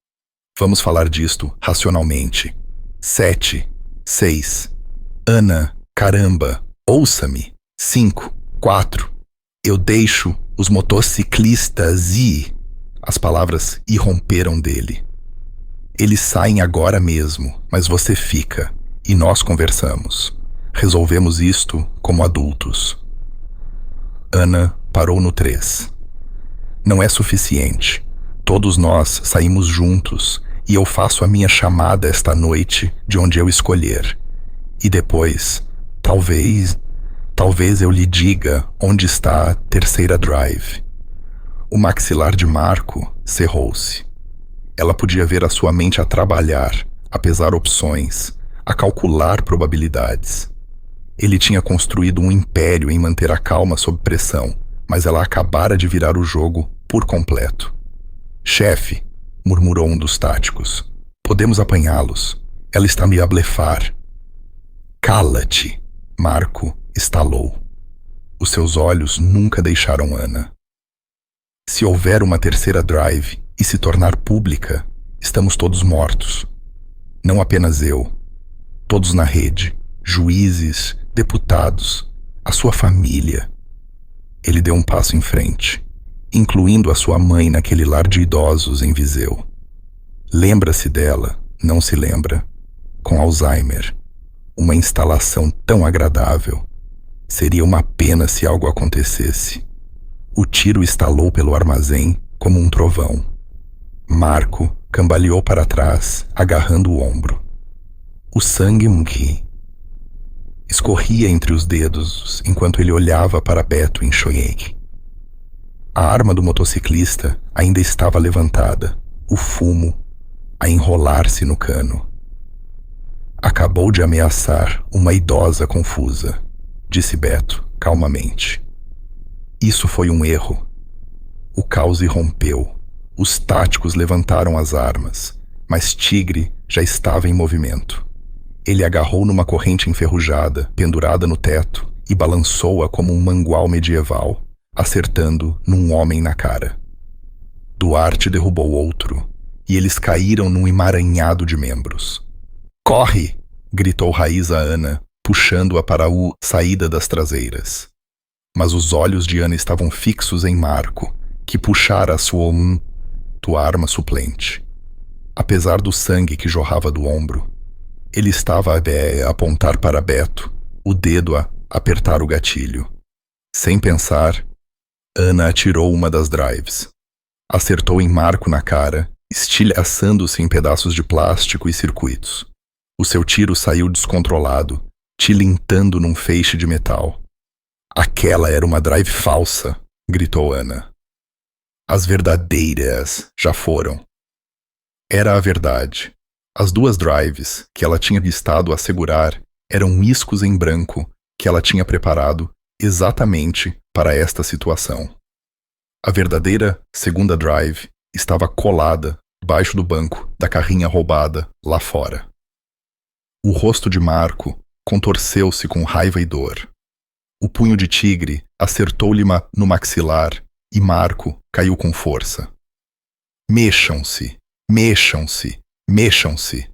Vamos falar disto racionalmente. 7, 6. Ana, caramba, ouça-me. 5, 4. Eu deixo os motociclistas ir. As palavras irromperam dele. Eles saem agora mesmo, mas você fica, e nós conversamos. Resolvemos isto como adultos. Ana parou no 3. Não é suficiente. Todos nós saímos juntos e eu faço a minha chamada esta noite de onde eu escolher. E depois, talvez eu lhe diga onde está a terceira drive. O maxilar de Marco cerrou-se. Ela podia ver a sua mente a trabalhar, a pesar opções, a calcular probabilidades. Ele tinha construído um império em manter a calma sob pressão, mas ela acabara de virar o jogo por completo. Chefe, murmurou um dos táticos. Podemos apanhá-los. Ela está me a blefar. Cala-te, Marco estalou. Os seus olhos nunca deixaram Ana. Se houver uma terceira drive e se tornar pública, estamos todos mortos. Não apenas eu. Todos na rede, juízes, deputados, a sua família. Ele deu um passo em frente, incluindo a sua mãe naquele lar de idosos em Viseu. Lembra-se dela, não se lembra? Com Alzheimer. Uma instalação tão agradável. Seria uma pena se algo acontecesse. O tiro estalou pelo armazém como um trovão. Marco cambaleou para trás, agarrando o ombro. O sangue escorria entre os dedos enquanto ele olhava para Beto em Choyek. A arma do motociclista ainda estava levantada, o fumo a enrolar-se no cano. Acabou de ameaçar uma idosa confusa, disse Beto calmamente. Isso foi um erro. O caos irrompeu. Os táticos levantaram as armas, mas Tigre já estava em movimento. Ele agarrou numa corrente enferrujada, pendurada no teto, e balançou-a como um mangual medieval, acertando num homem na cara. Duarte derrubou outro, e eles caíram num emaranhado de membros. Corre! Gritou Raiz a Ana, puxando-a para a saída das traseiras. Mas os olhos de Ana estavam fixos em Marco, que puxara a sua arma suplente. Apesar do sangue que jorrava do ombro, ele estava a apontar para Beto, o dedo a apertar o gatilho. Sem pensar, Ana atirou uma das drives. Acertou em Marco na cara estilhaçando-se em pedaços de plástico e circuitos. O seu tiro saiu descontrolado, tilintando num feixe de metal. Aquela era uma drive falsa, gritou Ana. As verdadeiras já foram. Era a verdade. As duas drives que ela tinha avistado assegurar eram iscos em branco que ela tinha preparado exatamente para esta situação. A verdadeira segunda drive estava colada debaixo do banco da carrinha roubada lá fora. O rosto de Marco contorceu-se com raiva e dor. O punho de tigre acertou-lhe no maxilar e Marco caiu com força. Mexam-se, mexam-se, mexam-se.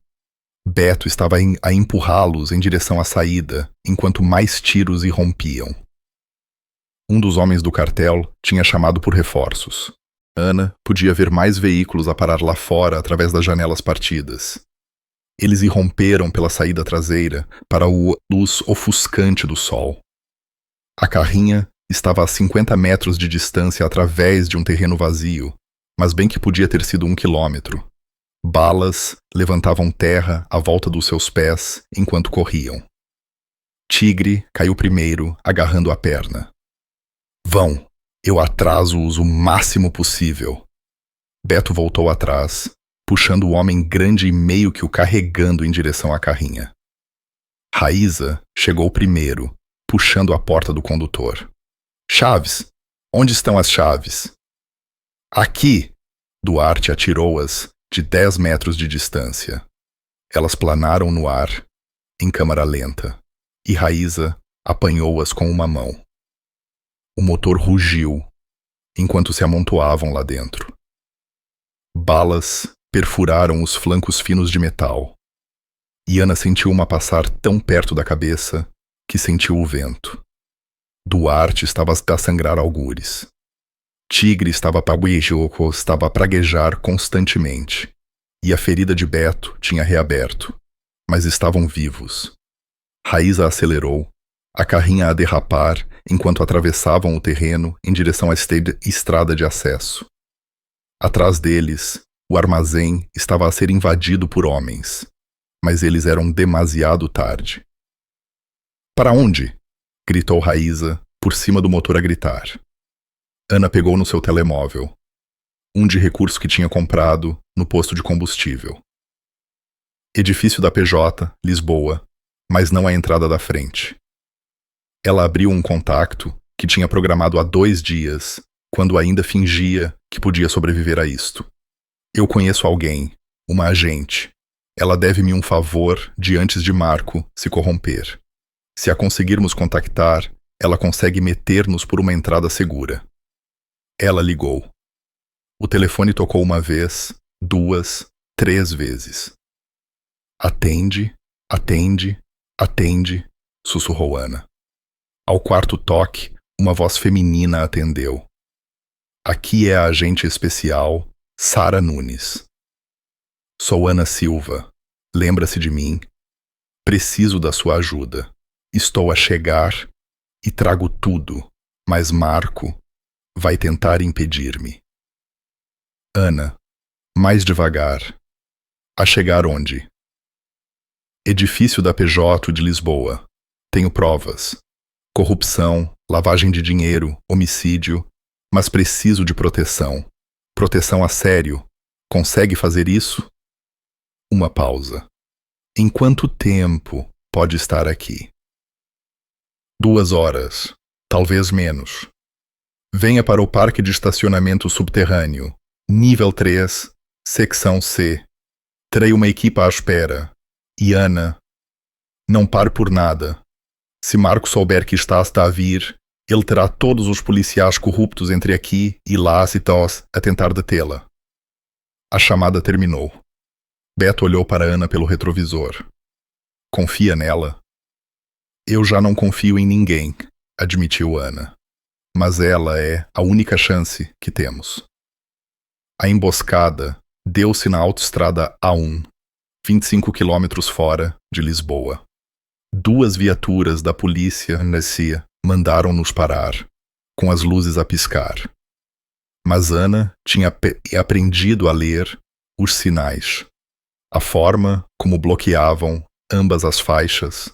Beto estava a empurrá-los em direção à saída, enquanto mais tiros irrompiam. Um dos homens do cartel tinha chamado por reforços. Ana podia ver mais veículos a parar lá fora através das janelas partidas. Eles irromperam pela saída traseira para a luz ofuscante do sol. A carrinha estava a 50 metros de distância através de um terreno vazio, mas bem que podia ter sido 1 quilômetro. Balas levantavam terra à volta dos seus pés enquanto corriam. Tigre caiu primeiro, agarrando a perna. Vão, eu atraso-os o máximo possível. Beto voltou atrás, puxando o homem grande e meio que o carregando em direção à carrinha. Raíza chegou primeiro, puxando a porta do condutor. Chaves! Onde estão as chaves? Aqui! Duarte atirou-as de 10 metros de distância. Elas planaram no ar, em câmara lenta, e Raíza apanhou-as com uma mão. O motor rugiu, enquanto se amontoavam lá dentro. Balas perfuraram os flancos finos de metal, e Ana sentiu uma passar tão perto da cabeça que sentiu o vento. Duarte estava a sangrar algures. Tigre estava a praguejar constantemente, e a ferida de Beto tinha reaberto, mas estavam vivos. Raíza acelerou, a carrinha a derrapar enquanto atravessavam o terreno em direção à estrada de acesso. Atrás deles, o armazém estava a ser invadido por homens, mas eles eram demasiado tarde. Para onde? Gritou Raíza, por cima do motor a gritar. Ana pegou no seu telemóvel, um de recurso que tinha comprado no posto de combustível. Edifício da PJ, Lisboa, mas não a entrada da frente. Ela abriu um contacto que tinha programado há 2 dias, quando ainda fingia que podia sobreviver a isto. Eu conheço alguém, uma agente. Ela deve-me um favor de antes de Marco se corromper. Se a conseguirmos contactar, ela consegue meter-nos por uma entrada segura. Ela ligou. O telefone tocou 1 vez, 2, 3 vezes. Atende, atende, atende, sussurrou Ana. Ao 4º toque, uma voz feminina atendeu. Aqui é a agente especial, Sara Nunes. Sou Ana Silva. Lembra-se de mim? Preciso da sua ajuda. Estou a chegar e trago tudo, mas Marco vai tentar impedir-me. Ana, mais devagar. A chegar onde? Edifício da PJ de Lisboa. Tenho provas. Corrupção, lavagem de dinheiro, homicídio, mas preciso de proteção. Proteção a sério. Consegue fazer isso? Uma pausa. Em quanto tempo pode estar aqui? 2 horas, talvez menos. Venha para o parque de estacionamento subterrâneo, nível 3, secção C. Terei uma equipa à espera. E Ana, não pare por nada. Se Marco souber que estás a vir, ele terá todos os policiais corruptos entre aqui e lá a tentar detê-la. A chamada terminou. Beto olhou para Ana pelo retrovisor. Confia nela? Eu já não confio em ninguém, admitiu Ana. Mas ela é a única chance que temos. A emboscada deu-se na autoestrada A1, 25 quilômetros fora de Lisboa. 2 viaturas da polícia NSC mandaram-nos parar, com as luzes a piscar. Mas Ana tinha aprendido a ler os sinais, a forma como bloqueavam ambas as faixas,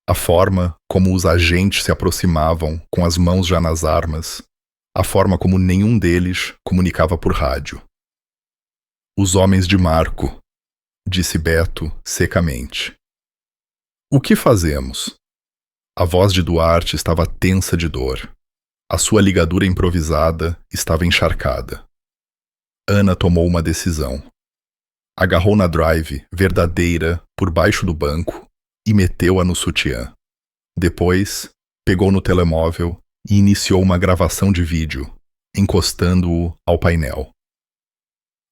a forma como os agentes se aproximavam com as mãos já nas armas, a forma como nenhum deles comunicava por rádio. Os homens de Marco, disse Beto secamente. O que fazemos? A voz de Duarte estava tensa de dor. A sua ligadura improvisada estava encharcada. Ana tomou uma decisão. Agarrou na drive verdadeira por baixo do banco e meteu-a no sutiã. Depois, pegou no telemóvel e iniciou uma gravação de vídeo, encostando-o ao painel.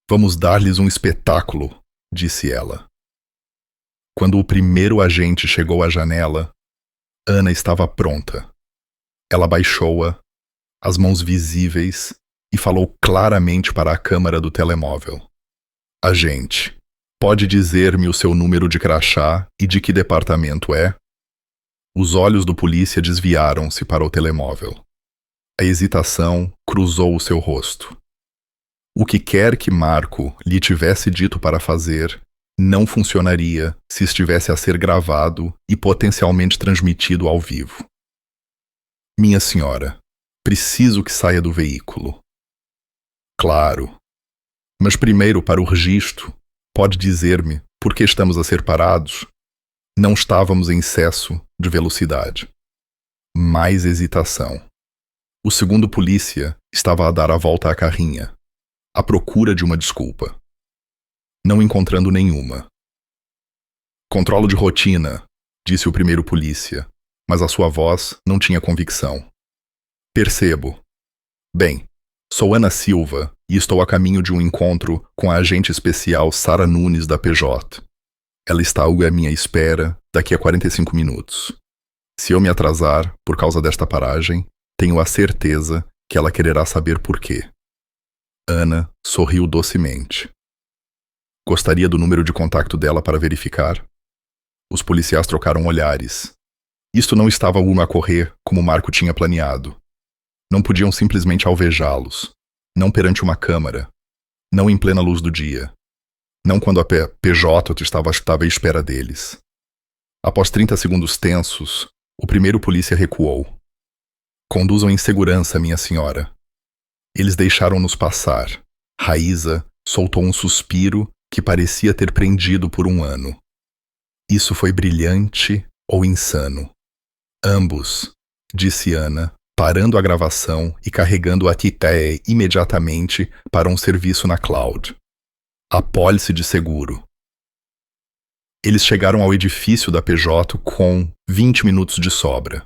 Vamos dar-lhes um espetáculo, disse ela. Quando o primeiro agente chegou à janela, Ana estava pronta. Ela baixou-a, as mãos visíveis, e falou claramente para a câmara do telemóvel. Agente, pode dizer-me o seu número de crachá e de que departamento é? Os olhos do polícia desviaram-se para o telemóvel. A hesitação cruzou o seu rosto. O que quer que Marco lhe tivesse dito para fazer não funcionaria se estivesse a ser gravado e potencialmente transmitido ao vivo. Minha senhora, preciso que saia do veículo. Claro. Mas primeiro, para o registro, pode dizer-me por que estamos a ser parados? Não estávamos em excesso de velocidade. Mais hesitação. O segundo polícia estava a dar a volta à carrinha, à procura de uma desculpa. Não encontrando nenhuma. Controlo de rotina, disse o primeiro polícia, mas a sua voz não tinha convicção. Percebo. Bem, sou Ana Silva e estou a caminho de um encontro com a agente especial Sara Nunes da PJ. Ela está à minha espera daqui a 45 minutos. Se eu me atrasar por causa desta paragem, tenho a certeza que ela quererá saber por quê. Ana sorriu docemente. Gostaria do número de contato dela para verificar? Os policiais trocaram olhares. Isto não estava a correr como Marco tinha planeado. Não podiam simplesmente alvejá-los. Não perante uma câmara. Não em plena luz do dia. Não quando a PJ estava à espera deles. Após 30 segundos tensos, o primeiro polícia recuou. Conduzam em segurança, minha senhora. Eles deixaram-nos passar. Raíza soltou um suspiro que parecia ter prendido por um ano. Isso foi brilhante ou insano? Ambos, disse Ana, parando a gravação e carregando a Tité imediatamente para um serviço na cloud. Apólice de seguro. Eles chegaram ao edifício da PJ com 20 minutos de sobra.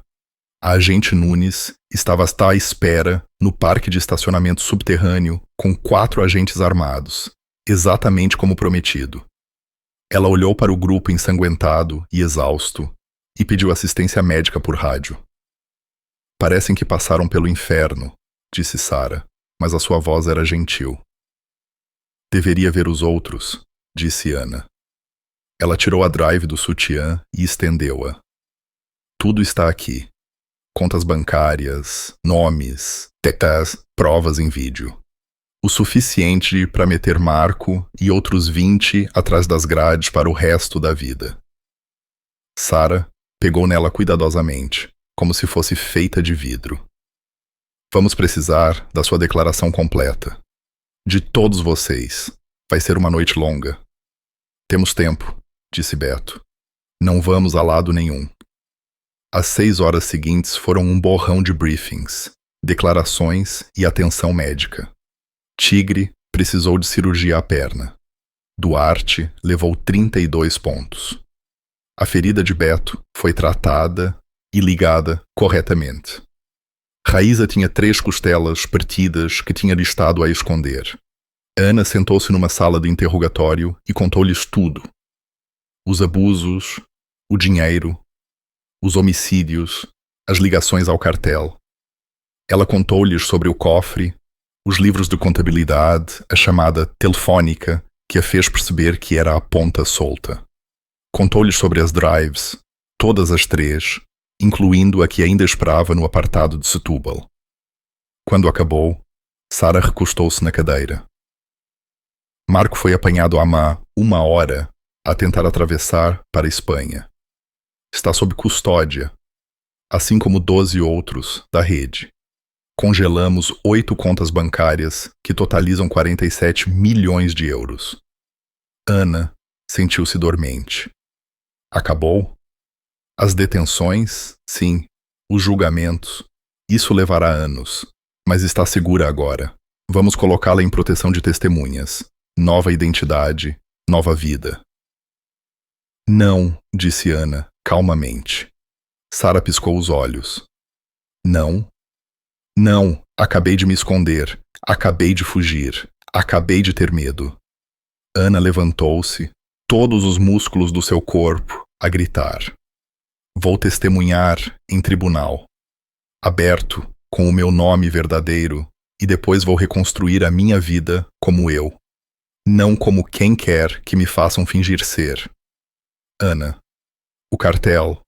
A agente Nunes estava à espera no parque de estacionamento subterrâneo com 4 agentes armados, exatamente como prometido. Ela olhou para o grupo ensanguentado e exausto e pediu assistência médica por rádio. Parecem que passaram pelo inferno, disse Sara, mas a sua voz era gentil. Deveria ver os outros, disse Ana. Ela tirou a drive do sutiã e estendeu-a. Tudo está aqui. Contas bancárias, nomes, tetas, provas em vídeo. O suficiente para meter Marco e outros 20 atrás das grades para o resto da vida. Sara pegou nela cuidadosamente, como se fosse feita de vidro. Vamos precisar da sua declaração completa. De todos vocês. Vai ser uma noite longa. Temos tempo, disse Beto. Não vamos a lado nenhum. As 6 horas seguintes foram um borrão de briefings, declarações e atenção médica. Tigre precisou de cirurgia à perna. Duarte levou 32 pontos. A ferida de Beto foi tratada e ligada corretamente. Raíza tinha 3 costelas partidas que tinha listado a esconder. Ana sentou-se numa sala de interrogatório e contou-lhes tudo. Os abusos, o dinheiro, os homicídios, as ligações ao cartel. Ela contou-lhes sobre o cofre, os livros de contabilidade, a chamada telefónica, que a fez perceber que era a ponta solta. Contou-lhes sobre as drives, todas as 3, incluindo a que ainda esperava no apartado de Setúbal. Quando acabou, Sara recostou-se na cadeira. Marco foi apanhado há uma hora a tentar atravessar para a Espanha. Está sob custódia, assim como 12 outros da rede. Congelamos 8 contas bancárias que totalizam 47 milhões de euros. Ana sentiu-se dormente. Acabou? As detenções, sim. Os julgamentos. Isso levará anos, mas está segura agora. Vamos colocá-la em proteção de testemunhas. Nova identidade, nova vida. Não, disse Ana, calmamente. Sara piscou os olhos. Não. Não, acabei de me esconder. Acabei de fugir. Acabei de ter medo. Ana levantou-se, todos os músculos do seu corpo a gritar. Vou testemunhar em tribunal. Aberto, com o meu nome verdadeiro, e depois vou reconstruir a minha vida como eu. Não como quem quer que me façam fingir ser. Ana. O cartel.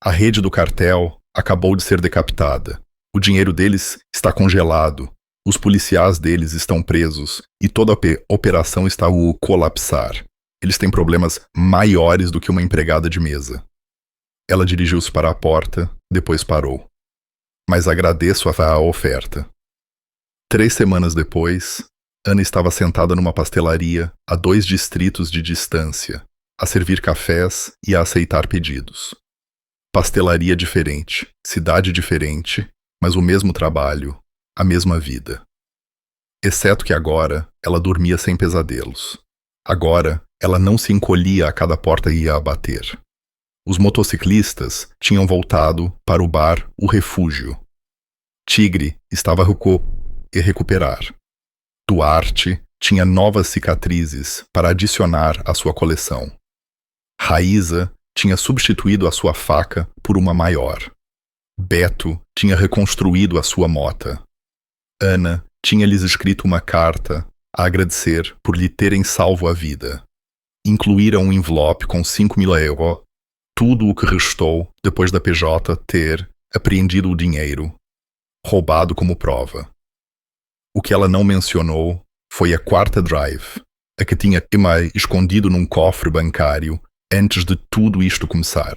A rede do cartel acabou de ser decapitada. O dinheiro deles está congelado. Os policiais deles estão presos e toda a operação está a colapsar. Eles têm problemas maiores do que uma empregada de mesa. Ela dirigiu-se para a porta, depois parou. Mas agradeço a oferta. 3 semanas depois, Ana estava sentada numa pastelaria a 2 distritos de distância, a servir cafés e a aceitar pedidos. Pastelaria diferente, cidade diferente, mas o mesmo trabalho, a mesma vida. Exceto que agora ela dormia sem pesadelos. Agora ela não se encolhia a cada porta e ia a bater. Os motociclistas tinham voltado para o bar O Refúgio. Tigre estava a recuperar. Duarte tinha novas cicatrizes para adicionar à sua coleção. Raíza tinha substituído a sua faca por uma maior. Beto tinha reconstruído a sua mota. Ana tinha-lhes escrito uma carta a agradecer por lhe terem salvo a vida. Incluíram um envelope com 5.000 euros, tudo o que restou depois da PJ ter apreendido o dinheiro, roubado como prova. O que ela não mencionou foi a quarta drive, a que tinha Emma escondido num cofre bancário antes de tudo isto começar.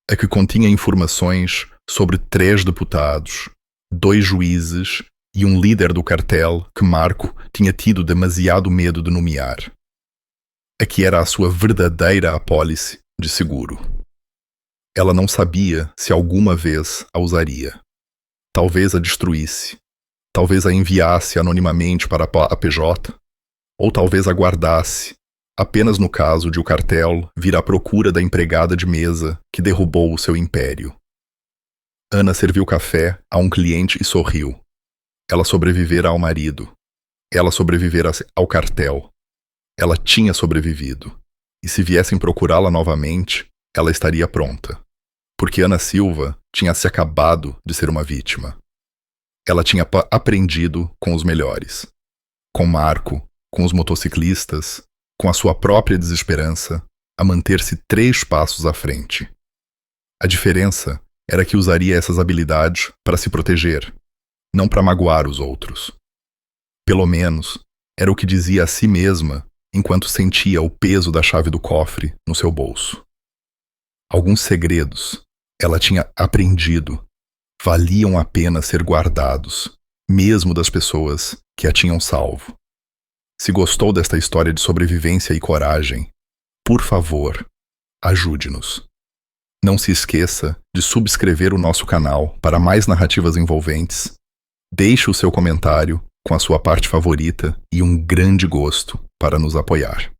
A que continha informações sobre 3 deputados, 2 juízes e um líder do cartel que Marco tinha tido demasiado medo de nomear. A que era a sua verdadeira apólice de seguro. Ela não sabia se alguma vez a usaria. Talvez a destruísse. Talvez a enviasse anonimamente para a PJ. Ou talvez a guardasse, apenas no caso de o cartel vir à procura da empregada de mesa que derrubou o seu império. Ana serviu café a um cliente e sorriu. Ela sobrevivera ao marido. Ela sobrevivera ao cartel. Ela tinha sobrevivido. E se viessem procurá-la novamente, ela estaria pronta. Porque Ana Silva tinha se acabado de ser uma vítima. Ela tinha aprendido com os melhores. Com Marco, com os motociclistas, com a sua própria desesperança, a manter-se 3 passos à frente. A diferença era que usaria essas habilidades para se proteger, não para magoar os outros. Pelo menos, era o que dizia a si mesma enquanto sentia o peso da chave do cofre no seu bolso. Alguns segredos ela tinha aprendido valiam a pena ser guardados, mesmo das pessoas que a tinham salvo. Se gostou desta história de sobrevivência e coragem, por favor, ajude-nos. Não se esqueça de subscrever o nosso canal para mais narrativas envolventes. Deixe o seu comentário com a sua parte favorita e um grande gosto para nos apoiar.